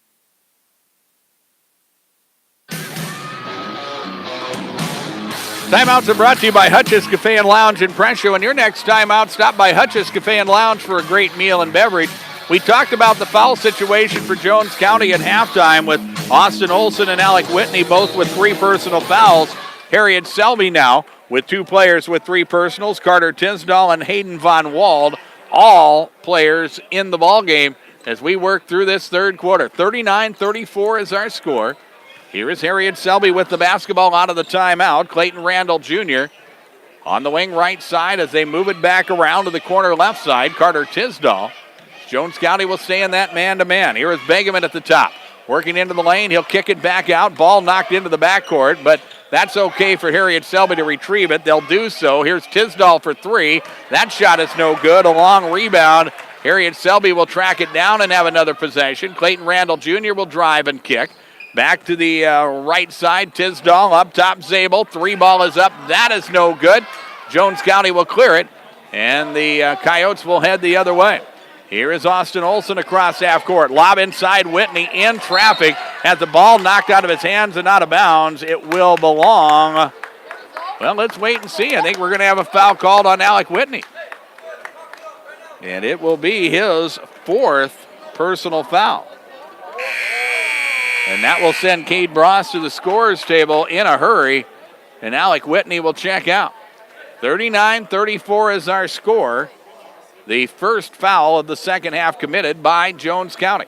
Timeouts are brought to you by Hutch's Cafe and Lounge in Presho. And your next timeout, stop by Hutch's Cafe and Lounge for a great meal and beverage. We talked about the foul situation for Jones County at halftime with Austin Olson and Alec Whitney both with 3 personal fouls. Herried Selby now with 2 players with 3 personals, Carter Tisdall and Hayden Von Wald, all players in the ballgame as we work through this third quarter. 39-34 is our score. Here is Herried Selby with the basketball out of the timeout. Clayton Randall Jr. on the wing right side as they move it back around to the corner left side. Carter Tisdall. Jones County will stay in that man-to-man. Here is Begeman at the top. Working into the lane. He'll kick it back out. Ball knocked into the backcourt, but that's okay for Herried Selby to retrieve it. They'll do so. Here's Tisdall for three. That shot is no good. A long rebound. Herried Selby will track it down and have another possession. Clayton Randall Jr. will drive and kick. Back to the right side. Tisdall up top. Zabel. Three ball is up. That is no good. Jones County will clear it, and the Coyotes will head the other way. Here is Austin Olson across half court. Lob inside. Whitney in traffic. Has the ball knocked out of his hands and out of bounds. It will belong. Well, let's wait and see. I think we're going to have a foul called on Alec Whitney. And it will be his fourth personal foul. And that will send Cade Bross to the scorer's table in a hurry. And Alec Whitney will check out. 39-34 is our score. The first foul of the second half committed by Jones County.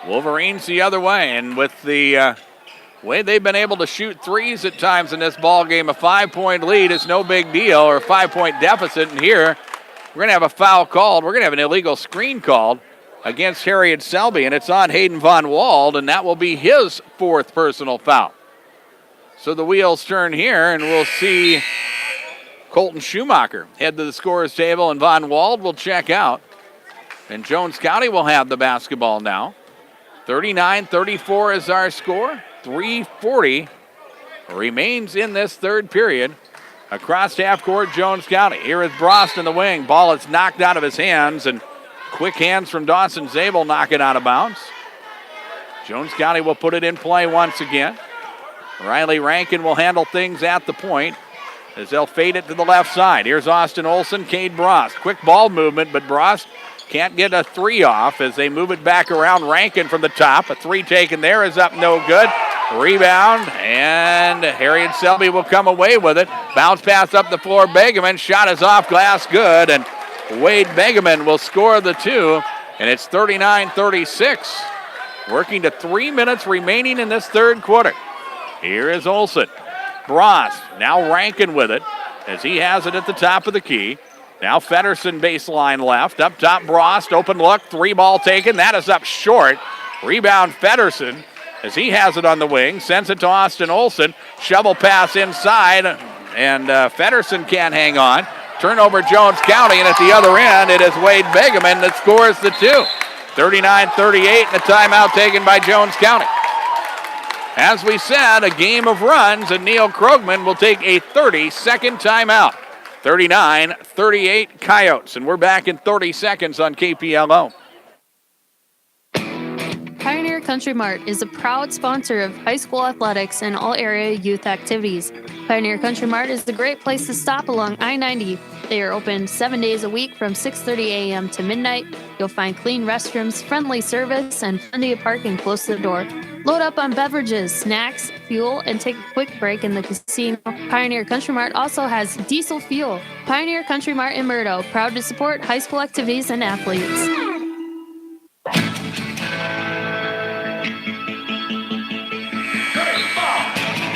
Wolverines the other way, and with the way they've been able to shoot threes at times in this ball game, a 5-point lead is no big deal, or a 5-point deficit. And here, we're going to have a foul called. We're going to have an illegal screen called against Herried Selby, and it's on Hayden Von Wald, and that will be his fourth personal foul. So the wheels turn here, and we'll see Colton Schumacher head to the scorer's table, and Von Wald will check out. And Jones County will have the basketball now. 39-34 is our score. 3:40 remains in this third period. Across half court, Jones County. Here is Brost in the wing. Ball is knocked out of his hands, and quick hands from Dawson Zabel knock it out of bounds. Jones County will put it in play once again. Riley Rankin will handle things at the point as they'll fade it to the left side. Here's Austin Olson, Cade Brost. Quick ball movement, but Brost can't get a three off as they move it back around. Rankin from the top. A three taken there is up, no good. Rebound, and Herried Selby will come away with it. Bounce pass up the floor. Begeman. Shot is off glass, good. And Wade Begeman will score the two, and it's 39-36. Working to 3 minutes remaining in this third quarter. Here is Olson. Brost, now Rankin with it as he has it at the top of the key. Now Feddersen baseline left. Up top, Brost, open look, three ball taken. That is up short. Rebound Feddersen as he has it on the wing. Sends it to Austin Olson. Shovel pass inside, and Feddersen can't hang on. Turnover Jones County, and at the other end, it is Wade Begeman that scores the two. 39-38, and a timeout taken by Jones County. As we said, a game of runs, and Neil Krogman will take a 30-second timeout. 39-38 Coyotes, and we're back in 30 seconds on KPLO. Pioneer Country Mart is a proud sponsor of high school athletics and all area youth activities. Pioneer Country Mart is the great place to stop along I-90. They are open 7 days a week from 6:30 a.m. to midnight. You'll find clean restrooms, friendly service, and plenty of parking close to the door. Load up on beverages, snacks, fuel, and take a quick break in the casino. Pioneer Country Mart also has diesel fuel. Pioneer Country Mart in Murdo, proud to support high school activities and athletes.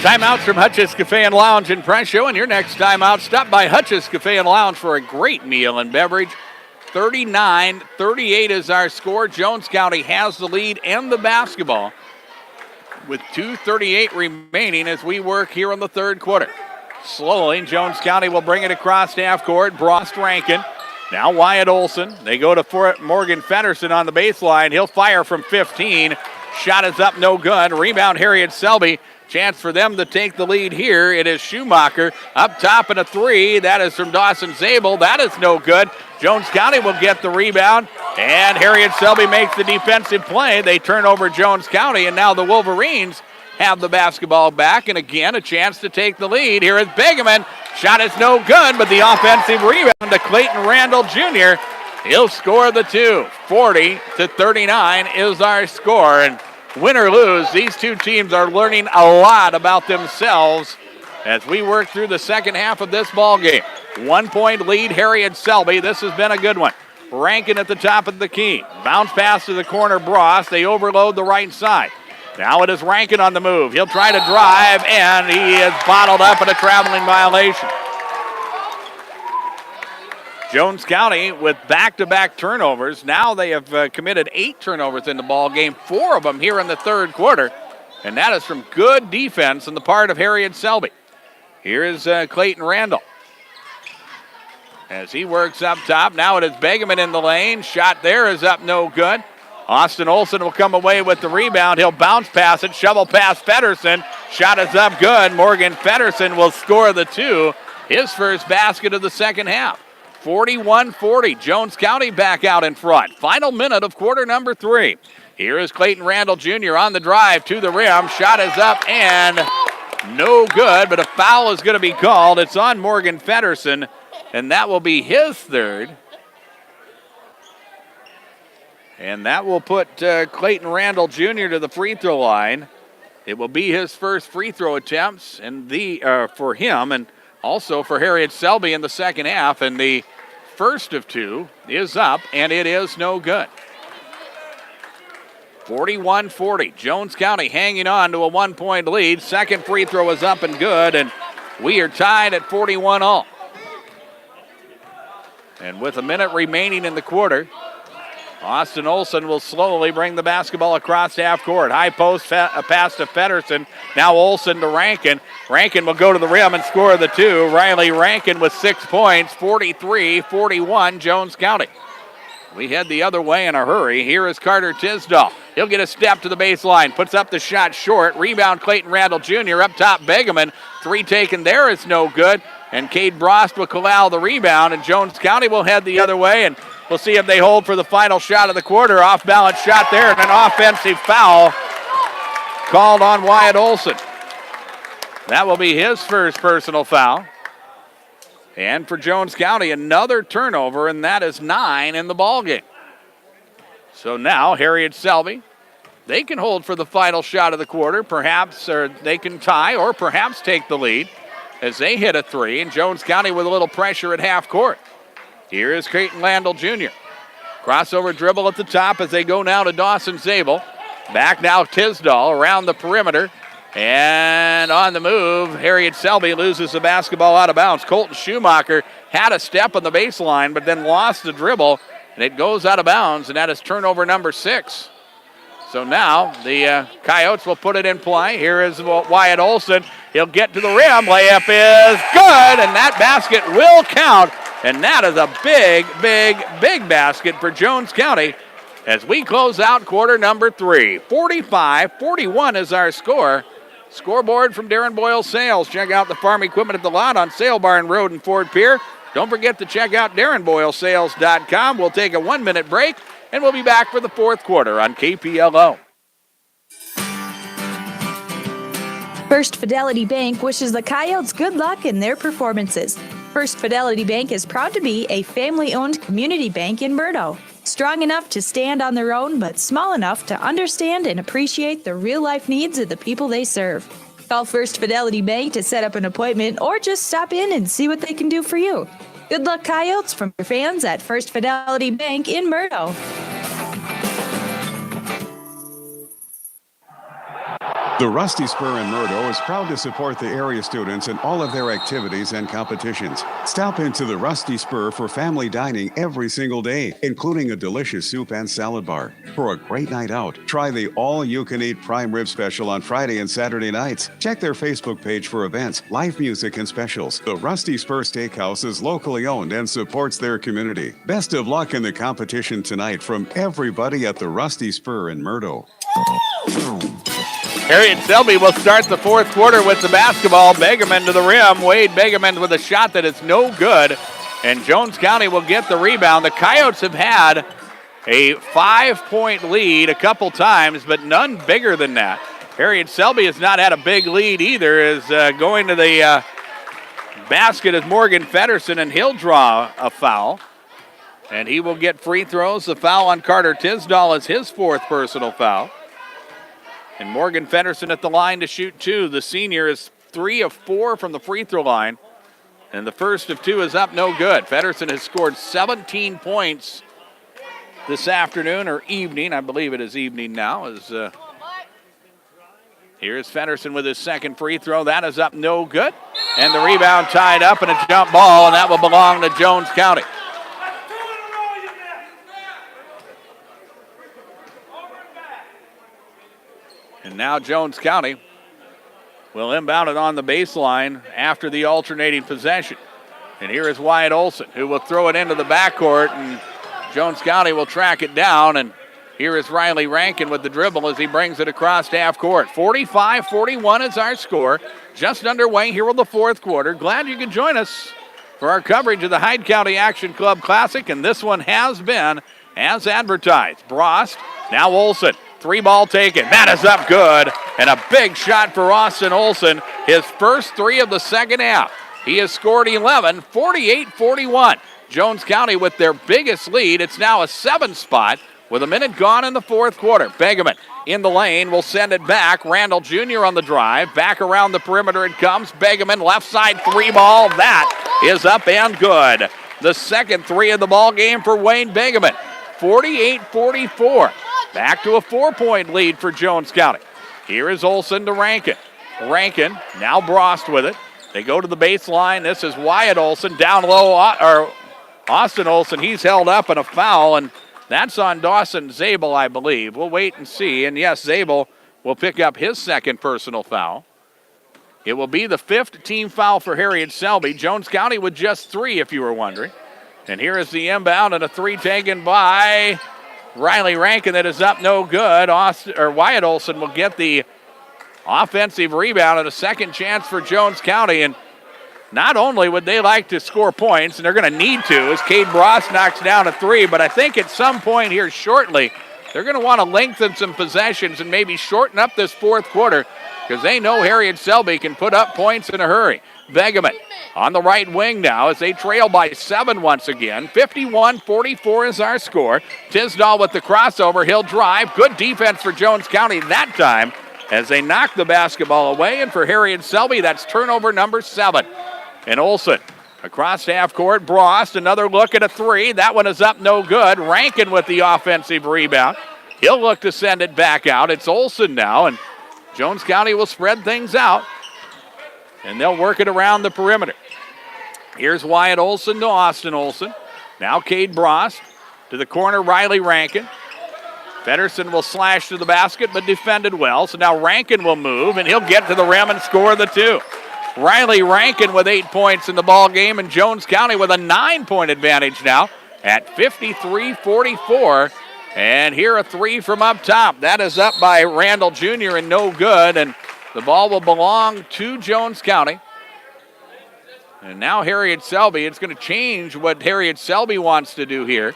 Timeouts from Hutch's Cafe and Lounge in Presho, and your next timeout, stop by Hutch's Cafe and Lounge for a great meal and beverage. 39-38 is our score. Jones County has the lead and the basketball with 2:38 remaining as we work here in the third quarter. Slowly, Jones County will bring it across half court. Brost Rankin. Now Wyatt Olson. They go to Morgan Feddersen on the baseline. He'll fire from 15. Shot is up, no good. Rebound, Herried Selby. Chance for them to take the lead here. It is Schumacher up top and a three. That is from Dawson Zabel. That is no good. Jones County will get the rebound, and Herried Selby makes the defensive play. They turn over Jones County, and now the Wolverines have the basketball back, and again a chance to take the lead. Here is Begeman. Shot is no good, but the offensive rebound to Clayton Randall Jr. He'll score the two. 40-39 is our score, and win or lose, these two teams are learning a lot about themselves as we work through the second half of this ball game. 1 point lead, Herried Selby. This has been a good one. Rankin at the top of the key. Bounce pass to the corner, Bross. They overload the right side. Now it is Rankin on the move. He'll try to drive, and he is bottled up in a traveling violation. Jones County with back-to-back turnovers. Now they have committed 8 turnovers in the ball game, 4 of them here in the third quarter, and that is from good defense on the part of Herried Selby. Here is Clayton Randall. As he works up top, now it is Begeman in the lane. Shot there is up, no good. Austin Olson will come away with the rebound. He'll bounce pass it, shovel past Feddersen. Shot is up, good. Morgan Feddersen will score the 2, his first basket of the second half. 41-40, Jones County back out in front. Final minute of quarter number 3. Here is Clayton Randall Jr. on the drive to the rim. Shot is up and no good, but a foul is going to be called. It's on Morgan Feddersen, and that will be his third. And that will put Clayton Randall Jr. to the free throw line. It will be his first free throw attempts and for him, and also for Herried Selby in the second half. And the first of 2 is up, and it is no good. 41-40. Jones County hanging on to a 1-point lead. Second free throw is up and good, and we are tied at 41 all. And with a minute remaining in the quarter, Austin Olson will slowly bring the basketball across half court. High post pass to Feddersen. Now Olson to Rankin. Rankin will go to the rim and score the 2. Riley Rankin with 6 points. 43-41 Jones County. We head the other way in a hurry. Here is Carter Tisdall. He'll get a step to the baseline. Puts up the shot short. Rebound Clayton Randall Jr. Up top Begeman. 3 taken there is no good. And Cade Brost will corral the rebound. And Jones County will head the other way. And we'll see if they hold for the final shot of the quarter. Off-balance shot there, and an offensive foul called on Wyatt Olson. That will be his first personal foul. And for Jones County, another turnover, and that is 9 in the ballgame. So now, Herried Selby, they can hold for the final shot of the quarter, perhaps, or they can tie, or perhaps take the lead as they hit a 3, and Jones County with a little pressure at half court. Here is Clayton Randall Jr. Crossover dribble at the top as they go now to Dawson Zabel. Back now Tisdall around the perimeter. And on the move, Herried Selby loses the basketball out of bounds. Colton Schumacher had a step on the baseline, but then lost the dribble, and it goes out of bounds, and that is turnover number 6. So now the Coyotes will put it in play. Here is Wyatt Olson. He'll get to the rim. Layup is good, and that basket will count. And that is a big, big, big basket for Jones County as we close out quarter number 3. 45-41 is our score. Scoreboard from Darren Boyle Sales. Check out the farm equipment at the lot on Sale Barn Road in Fort Pierre. Don't forget to check out DarrenBoyleSales.com. We'll take a 1-minute break, and we'll be back for the fourth quarter on KPLO. First Fidelity Bank wishes the Coyotes good luck in their performances. First Fidelity Bank is proud to be a family-owned community bank in Murdo. Strong enough to stand on their own, but small enough to understand and appreciate the real-life needs of the people they serve. Call First Fidelity Bank to set up an appointment or just stop in and see what they can do for you. Good luck, Coyotes, from your fans at First Fidelity Bank in Murdo. The Rusty Spur in Murdo is proud to support the area students in all of their activities and competitions. Stop into the Rusty Spur for family dining every single day, including a delicious soup and salad bar. For a great night out, try the all-you-can-eat prime rib special on Friday and Saturday nights. Check their Facebook page for events, live music, and specials. The Rusty Spur Steakhouse is locally owned and supports their community. Best of luck in the competition tonight from everybody at the Rusty Spur in Murdo. Herried Selby will start the fourth quarter with the basketball. Begeman to the rim. Wade Begeman with a shot that is no good. And Jones County will get the rebound. The Coyotes have had a 5-point lead a couple times, but none bigger than that. Herried Selby has not had a big lead either. Is going to the basket is Morgan Feddersen, and he'll draw a foul. And he will get free throws. The foul on Carter Tisdall is his fourth personal foul. And Morgan Feddersen at the line to shoot 2. The senior is 3 of 4 from the free throw line. And the first of 2 is up, no good. Feddersen has scored 17 points this afternoon, or evening. I believe it is evening now, as Here's Feddersen with his second free throw. That is up no good. And the rebound tied up and a jump ball, and that will belong to Jones County. And now Jones County will inbound it on the baseline after the alternating possession. And here is Wyatt Olson, who will throw it into the backcourt, and Jones County will track it down. And here is Riley Rankin with the dribble as he brings it across half court. 45-41 is our score. Just underway here in the fourth quarter. Glad you could join us for our coverage of the Hyde County Action Club Classic, and this one has been as advertised. Brost, now Olson. Three ball taken. That is up good. And a big shot for Austin Olson. His first three of the second half. He has scored 11, 48-41. Jones County with their biggest lead. It's now a 7 spot with a minute gone in the fourth quarter. Begeman in the lane will send it back. Randall Jr. on the drive. Back around the perimeter it comes. Begeman left side three ball. That is up and good. The second three of the ball game for Wayne Begeman. 48-44. Back to a 4-point lead for Jones County. Here is Olson to Rankin. Rankin, now Brost with it. They go to the baseline. This is Wyatt Olson. Down low, or Austin Olson. He's held up and a foul, and that's on Dawson Zabel, I believe. We'll wait and see. And yes, Zabel will pick up his second personal foul. It will be the 5th team foul for Herried Selby. Jones County with just 3, if you were wondering. And here is the inbound and a 3 taken by Riley Rankin that is up no good. Wyatt Olson will get the offensive rebound and a second chance for Jones County. And not only would they like to score points, and they're going to need to, as Cade Brost knocks down a 3, but I think at some point here shortly, they're going to want to lengthen some possessions and maybe shorten up this fourth quarter because they know Herried Selby can put up points in a hurry. Begeman on the right wing now as they trail by 7 once again. 51-44 is our score. Tisdall with the crossover. He'll drive. Good defense for Jones County that time as they knock the basketball away. And for Herried Selby, that's turnover number 7. And Olson across half court. Brost, another look at a 3. That one is up no good. Rankin with the offensive rebound. He'll look to send it back out. It's Olson now, and Jones County will spread things out. And they'll work it around the perimeter. Here's Wyatt Olson to Austin Olson. Now Cade Brost to the corner, Riley Rankin. Feddersen will slash to the basket, but defended well. So now Rankin will move, and he'll get to the rim and score the 2. Riley Rankin with 8 points in the ball game, and Jones County with a 9-point advantage now at 53-44. And here a 3 from up top. That is up by Randall Jr. and no good, and the ball will belong to Jones County. And now Herried Selby, it's going to change what Herried Selby wants to do here.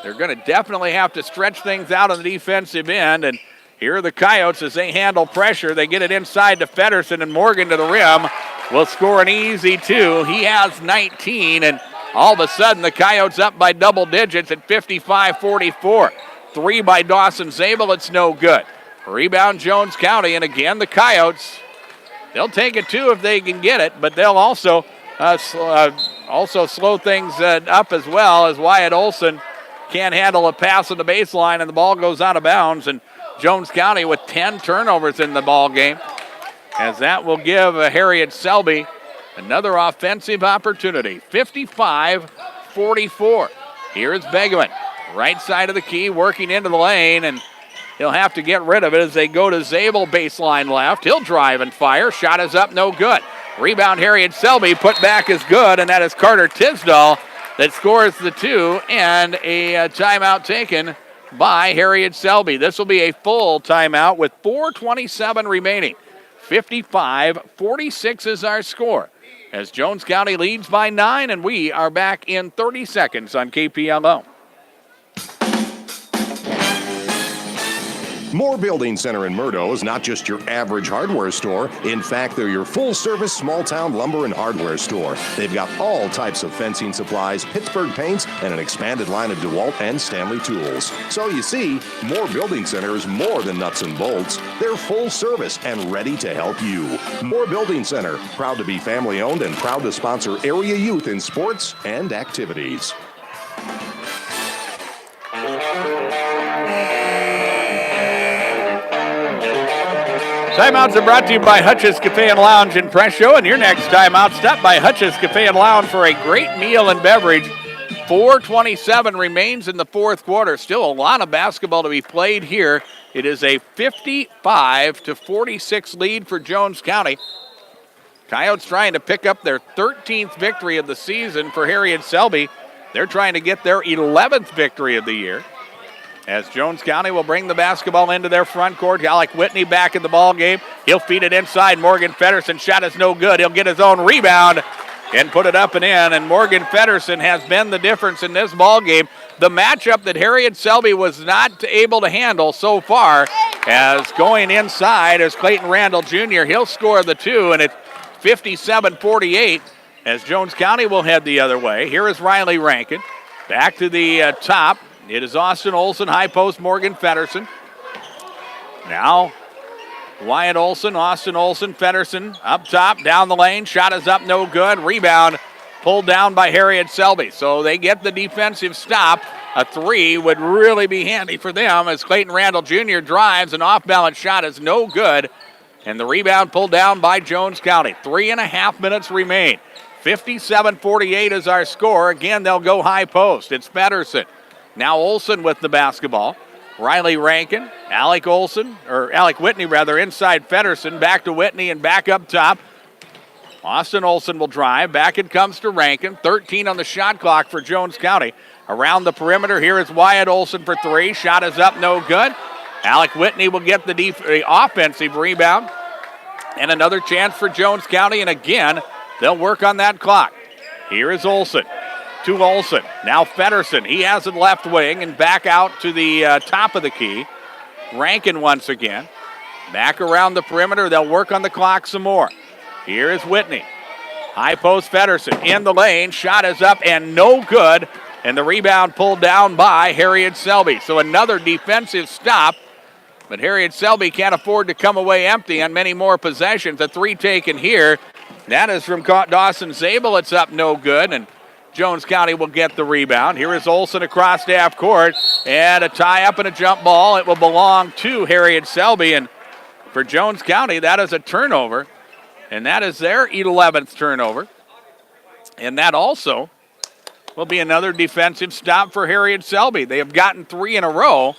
They're going to definitely have to stretch things out on the defensive end. And here are the Coyotes as they handle pressure. They get it inside to Feddersen, and Morgan to the rim will score an easy 2. He has 19, and all of a sudden the Coyotes up by double digits at 55-44. 3 by Dawson Zabel, it's no good. Rebound Jones County, and again the Coyotes, they'll take it 2 if they can get it, but they'll also slow things up as well as Wyatt Olson can't handle a pass on the baseline and the ball goes out of bounds. And Jones County with 10 turnovers in the ball game, as that will give Herried Selby another offensive opportunity. 55-44. Here is Begeman, right side of the key, working into the lane, and he'll have to get rid of it as they go to Zabel, baseline left. He'll drive and fire. Shot is up, no good. Rebound Herried Selby, put back is good, and that is Carter Tisdall that scores the 2, and a timeout taken by Herried Selby. This will be a full timeout with 4:27 remaining. 55-46 is our score as Jones County leads by 9, and we are back in 30 seconds on KPLO. Moore Building Center in Murdo is not just your average hardware store. In fact, they're your full-service small-town lumber and hardware store. They've got all types of fencing supplies, Pittsburgh paints, and an expanded line of DeWalt and Stanley tools. So you see, Moore Building Center is more than nuts and bolts. They're full service and ready to help you. Moore Building Center, proud to be family-owned and proud to sponsor area youth in sports and activities. Timeouts are brought to you by Hutch's Cafe and Lounge in Presho, and your next timeout, stop by Hutch's Cafe and Lounge for a great meal and beverage. 4:27 remains in the fourth quarter. Still a lot of basketball to be played here. It is a 55-46 lead for Jones County. Coyotes trying to pick up their 13th victory of the season for Herried Selby. They're trying to get their 11th victory of the year. As Jones County will bring the basketball into their front court. Alec Whitney back in the ball game. He'll feed it inside. Morgan Feddersen shot is no good. He'll get his own rebound and put it up and in. And Morgan Feddersen has been the difference in this ball game. The matchup that Herried Selby was not able to handle so far, as going inside is Clayton Randall Jr. He'll score the two, and it's 57-48 as Jones County will head the other way. Here is Riley Rankin. Back to the top. It is Austin Olson, high post, Morgan Feddersen. Now, Wyatt Olson, Austin Olson, Feddersen up top, down the lane. Shot is up, no good. Rebound pulled down by Herried Selby. So they get the defensive stop. A three would really be handy for them as Clayton Randall Jr. drives. An off-balance shot is no good. And the rebound pulled down by Jones County. 3.5 minutes remain. 57-48 is our score. Again, they'll go high post. It's Feddersen. Now Olson with the basketball. Riley Rankin, Alec Whitney inside Feddersen. Back to Whitney and back up top. Austin Olson will drive. Back it comes to Rankin. 13 on the shot clock for Jones County. Around the perimeter, here is Wyatt Olson for three. Shot is up, no good. Alec Whitney will get the offensive rebound. And another chance for Jones County. And again, they'll work on that clock. Here is Olson. To Olson. Now Feddersen. He has it left wing and back out to the top of the key. Rankin once again. Back around the perimeter. They'll work on the clock some more. Here is Whitney. High post Feddersen in the lane. Shot is up and no good. And the rebound pulled down by Herried Selby. So another defensive stop. But Herried Selby can't afford to come away empty on many more possessions. A three taken here. That is from Dawson Zabel. It's up no good. And Jones County will get the rebound. Here is Olson across half court. And a tie up and a jump ball. It will belong to Herried Selby. And for Jones County, that is a turnover. And that is their 11th turnover. And that also will be another defensive stop for Herried Selby. They have gotten three in a row,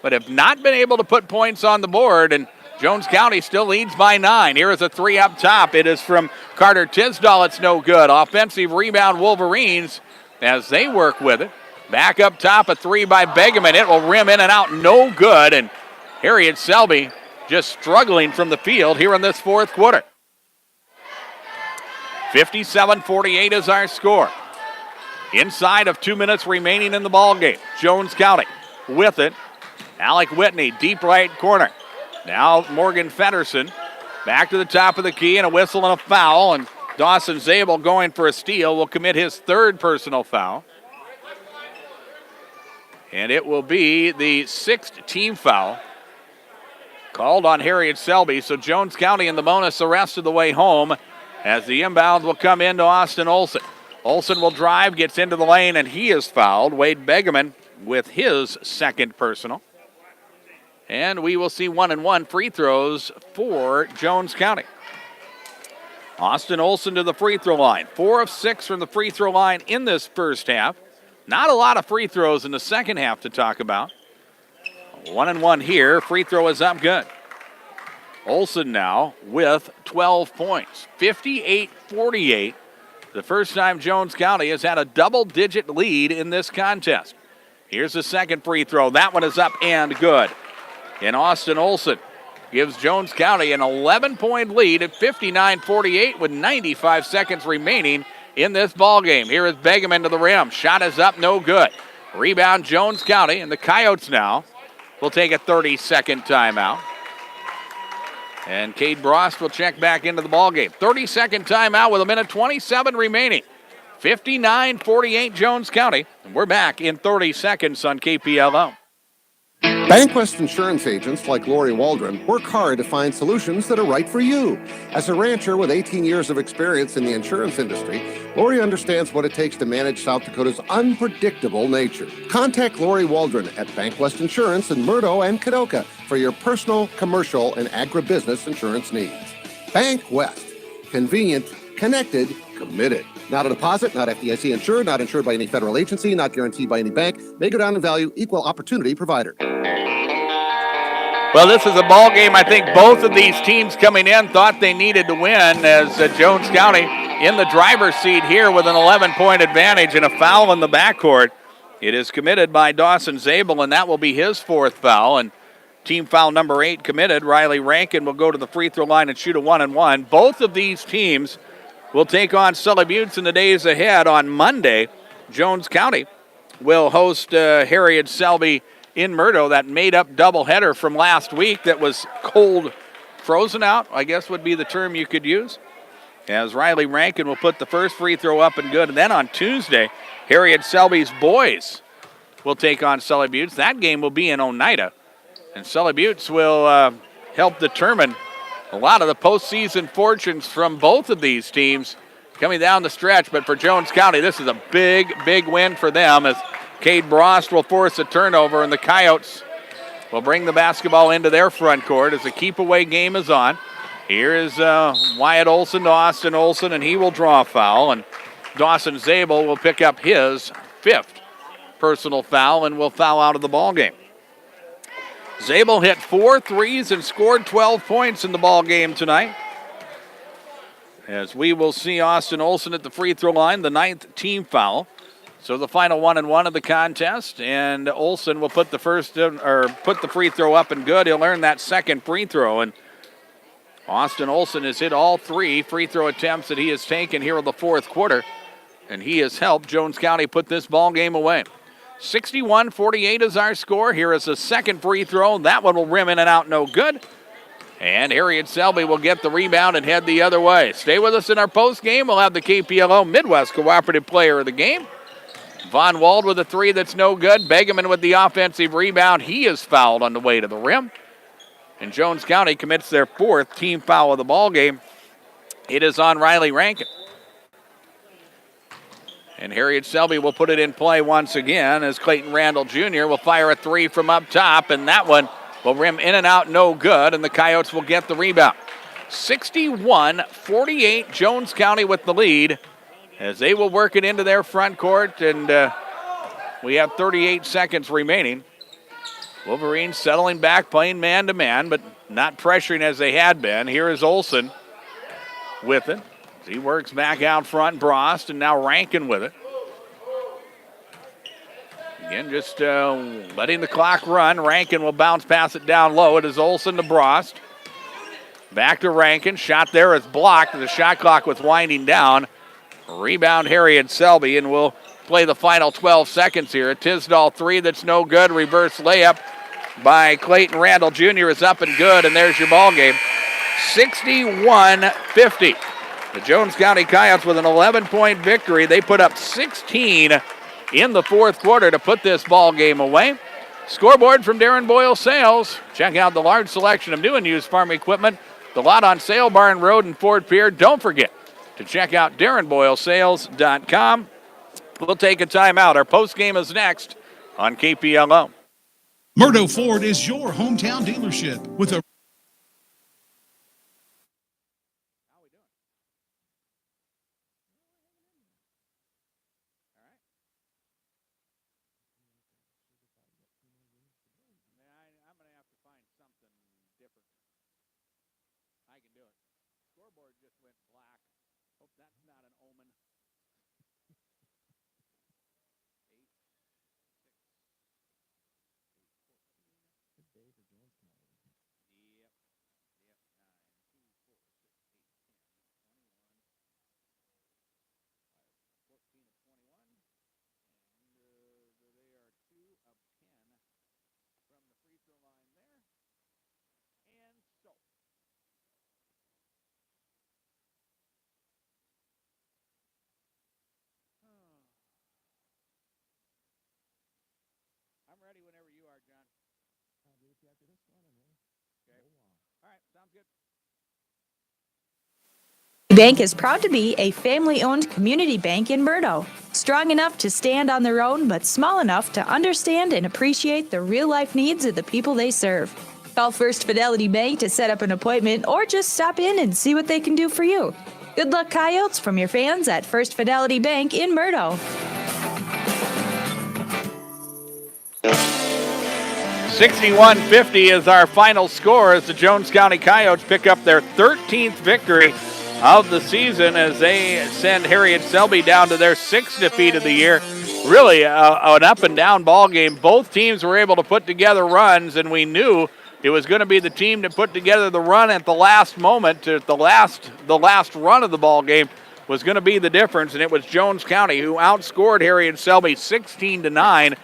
but have not been able to put points on the board. And Jones County still leads by 9. Here is a three up top. It is from Carter Tisdall. It's no good. Offensive rebound, Wolverines, as they work with it. Back up top, a three by Begeman. It will rim in and out, no good. And Herried Selby just struggling from the field here in this fourth quarter. 57-48 is our score. Inside of 2 minutes remaining in the ball game. Jones County with it. Alec Whitney, deep right corner. Now Morgan Feddersen back to the top of the key, and a whistle and a foul. And Dawson Zabel going for a steal will commit his third personal foul. And it will be the 6th team foul called on Herried Selby. So Jones County in the bonus the rest of the way home, as the inbound will come into Austin Olson. Olson will drive, gets into the lane, and he is fouled. Wade Begeman with his second personal. And we will see 1-and-1 free throws for Jones County. Austin Olson to the free throw line. 4 of 6 from the free throw line in this first half. Not a lot of free throws in the second half to talk about. 1-and-1 here. Free throw is up good. Olson now with 12 points. 58-48. The first time Jones County has had a double-digit lead in this contest. Here's the second free throw. That one is up and good. And Austin Olson gives Jones County an 11-point lead at 59-48 with 95 seconds remaining in this ball game. Here is Begeman to the rim. Shot is up, no good. Rebound Jones County, and the Coyotes now will take a 30-second timeout. And Cade Brost will check back into the ball game. 30-second timeout with 1:27 remaining. 59-48 Jones County. And we're back in 30 seconds on KPLO. Bankwest insurance agents like Lori Waldron work hard to find solutions that are right for you. As a rancher with 18 years of experience in the insurance industry, Lori understands what it takes to manage South Dakota's unpredictable nature. Contact Lori Waldron at Bankwest Insurance in Murdo and Kadoka for your personal, commercial, and agribusiness insurance needs. Bankwest. Convenient, connected, committed. Not a deposit, not FDIC insured, not insured by any federal agency, not guaranteed by any bank, may go down in value, equal opportunity provider. Well, this is a ball game. I think both of these teams coming in thought they needed to win, as Jones County in the driver's seat here with an 11-point advantage and a foul in the backcourt. It is committed by Dawson Zabel, and that will be his fourth foul. And team foul number 8 committed. Riley Rankin will go to the free throw line and shoot a 1-and-1. Both of these teams will take on Sully Buttes in the days ahead. On Monday, Jones County will host Herried Selby in Murdo. That made-up doubleheader from last week that was cold frozen out, I guess would be the term you could use, as Riley Rankin will put the first free throw up and good. And then on Tuesday, Herried Selby's boys will take on Sully Buttes. That game will be in Oneida, and Sully Buttes will help determine a lot of the postseason fortunes from both of these teams coming down the stretch. But for Jones County, this is a big, big win for them, as Cade Brost will force a turnover, and the Coyotes will bring the basketball into their front court as the keep-away game is on. Here is Wyatt Olson to Austin Olson, and he will draw a foul. And Dawson Zabel will pick up his 5th personal foul and will foul out of the ball game. Zabel hit 4 threes and scored 12 points in the ball game tonight, as we will see Austin Olson at the free throw line, the 9th team foul. So the final 1-and-1 of the contest, and Olson will put the put the free throw up and good. He'll earn that second free throw, and Austin Olson has hit all 3 free throw attempts that he has taken here in the fourth quarter, and he has helped Jones County put this ball game away. 61-48 is our score. Here is the second free throw. That one will rim in and out, no good. And Herried Selby will get the rebound and head the other way. Stay with us in our post game. We'll have the KPLO Midwest Cooperative Player of the Game, Von Wald, with a 3 that's no good. Begeman with the offensive rebound. He is fouled on the way to the rim. And Jones County commits their 4th team foul of the ball game. It is on Riley Rankin. And Herried Selby will put it in play once again, as Clayton Randall Jr. will fire a 3 from up top, and that one will rim in and out, no good, and the Coyotes will get the rebound. 61-48, Jones County with the lead, as they will work it into their front court, and we have 38 seconds remaining. Wolverines settling back, playing man-to-man, but not pressuring as they had been. Here is Olson with it. He works back out front, Brost, and now Rankin with it. Again, just letting the clock run. Rankin will bounce, pass it down low. It is Olson to Brost. Back to Rankin. Shot there is blocked. The shot clock was winding down. Rebound Herried Selby, and we'll play the final 12 seconds here. A Tisdall 3 that's no good. Reverse layup by Clayton Randall Jr. is up and good, and there's your ball game. 61-50. The Jones County Coyotes with an 11-point victory. They put up 16 in the fourth quarter to put this ball game away. Scoreboard from Darren Boyle Sales. Check out the large selection of new and used farm equipment. The lot on Sale Barn Road in Fort Pierre. Don't forget to check out DarrenBoyleSales.com. We'll take a timeout. Our post game is next on KPLO. Murdo Ford is your hometown dealership with a All right, sounds good. Bank is proud to be a family-owned community bank in Murdo. Strong enough to stand on their own, but small enough to understand and appreciate the real-life needs of the people they serve. Call First Fidelity Bank to set up an appointment or just stop in and see what they can do for you. Good luck, Coyotes, from your fans at First Fidelity Bank in Murdo. 61-50 is our final score as the Jones County Coyotes pick up their 13th victory of the season as they send Herried Selby down to their 6th defeat of the year. Really an up-and-down ball game. Both teams were able to put together runs, and we knew it was going to be the team that put together the run at the last moment. The last run of the ball game was going to be the difference, and it was Jones County who outscored Herried Selby 16-9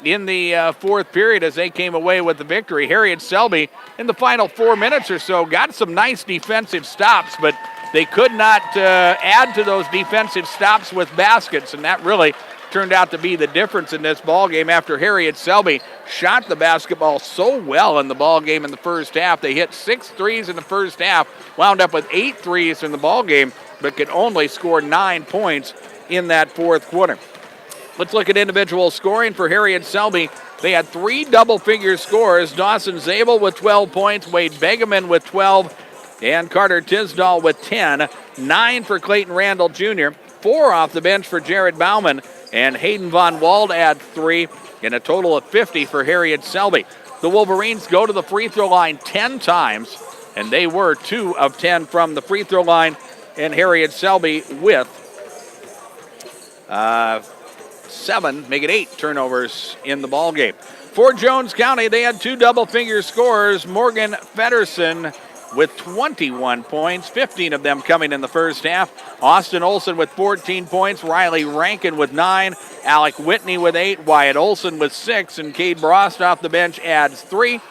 in the fourth period as they came away with the victory. Herried Selby, in the final 4 minutes or so, got some nice defensive stops, but they could not add to those defensive stops with baskets, and that really turned out to be the difference in this ball game after Herried Selby shot the basketball so well in the ball game in the first half. They hit 6 threes in the first half, wound up with 8 threes in the ball game, but could only score 9 points in that fourth quarter. Let's look at individual scoring for Herried Selby. They had 3 double-figure scores. Dawson Zabel with 12 points, Wade Begeman with 12, and Carter Tisdall with 10. 9 for Clayton Randall Jr., 4 off the bench for Jared Bauman, and Hayden Von Wald add 3, and a total of 50 for Herried Selby. The Wolverines go to the free throw line 10 times, and they were 2 of 10 from the free throw line, and Herried Selby with 7, make it 8 turnovers in the ball game. For Jones County, they had 2 double-figure scorers. Morgan Fedderson with 21 points, 15 of them coming in the first half. Austin Olson with 14 points, Riley Rankin with 9, Alec Whitney with 8, Wyatt Olson with 6, and Cade Brost off the bench adds 3,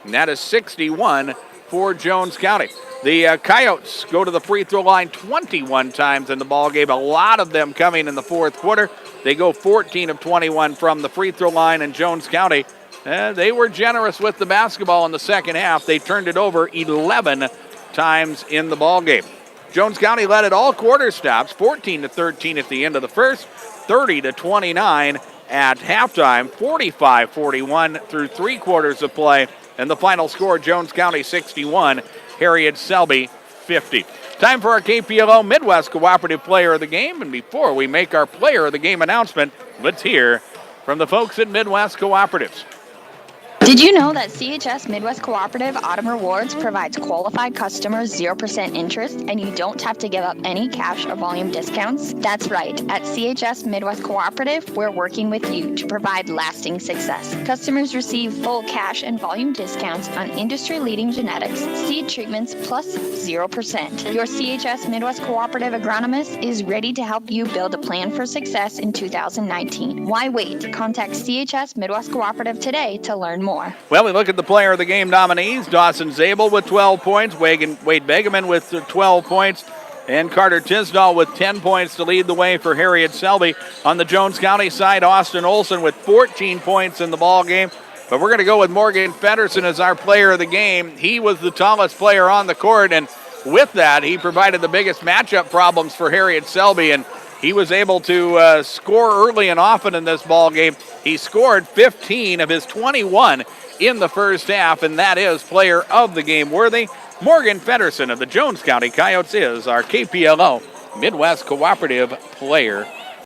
and that is 61 for Jones County. The Coyotes go to the free throw line 21 times in the ball game, a lot of them coming in the fourth quarter. They go 14 of 21 from the free throw line, and Jones County, they were generous with the basketball in the second half. They turned it over 11 times in the ball game. Jones County led at all quarter stops, 14-13 at the end of the first, 30-29 at halftime, 45-41 through 3 quarters of play, and the final score, Jones County 61, Herried Selby 50. Time for our KPLO Midwest Cooperative Player of the Game, and before we make our Player of the Game announcement, let's hear from the folks at Midwest Cooperatives. Did you know that CHS Midwest Cooperative Autumn Rewards provides qualified customers 0% interest and you don't have to give up any cash or volume discounts? That's right. At CHS Midwest Cooperative, we're working with you to provide lasting success. Customers receive full cash and volume discounts on industry-leading genetics, seed treatments, plus 0%. Your CHS Midwest Cooperative agronomist is ready to help you build a plan for success in 2019. Why wait? Contact CHS Midwest Cooperative today to learn more. Well, we look at the Player of the Game nominees. Dawson Zabel with 12 points, Wade Begeman with 12 points, and Carter Tisdall with 10 points to lead the way for Herried Selby. On the Jones County side, Austin Olson with 14 points in the ball game. But we're going to go with Morgan Fedderson as our Player of the Game. He was the tallest player on the court, and with that, he provided the biggest matchup problems for Herried Selby, and he was able to score early and often in this ball game. He scored 15 of his 21 in the first half, and that is Player of the Game worthy. Morgan Fedderson of the Jones County Coyotes is our KPLO Midwest Cooperative Player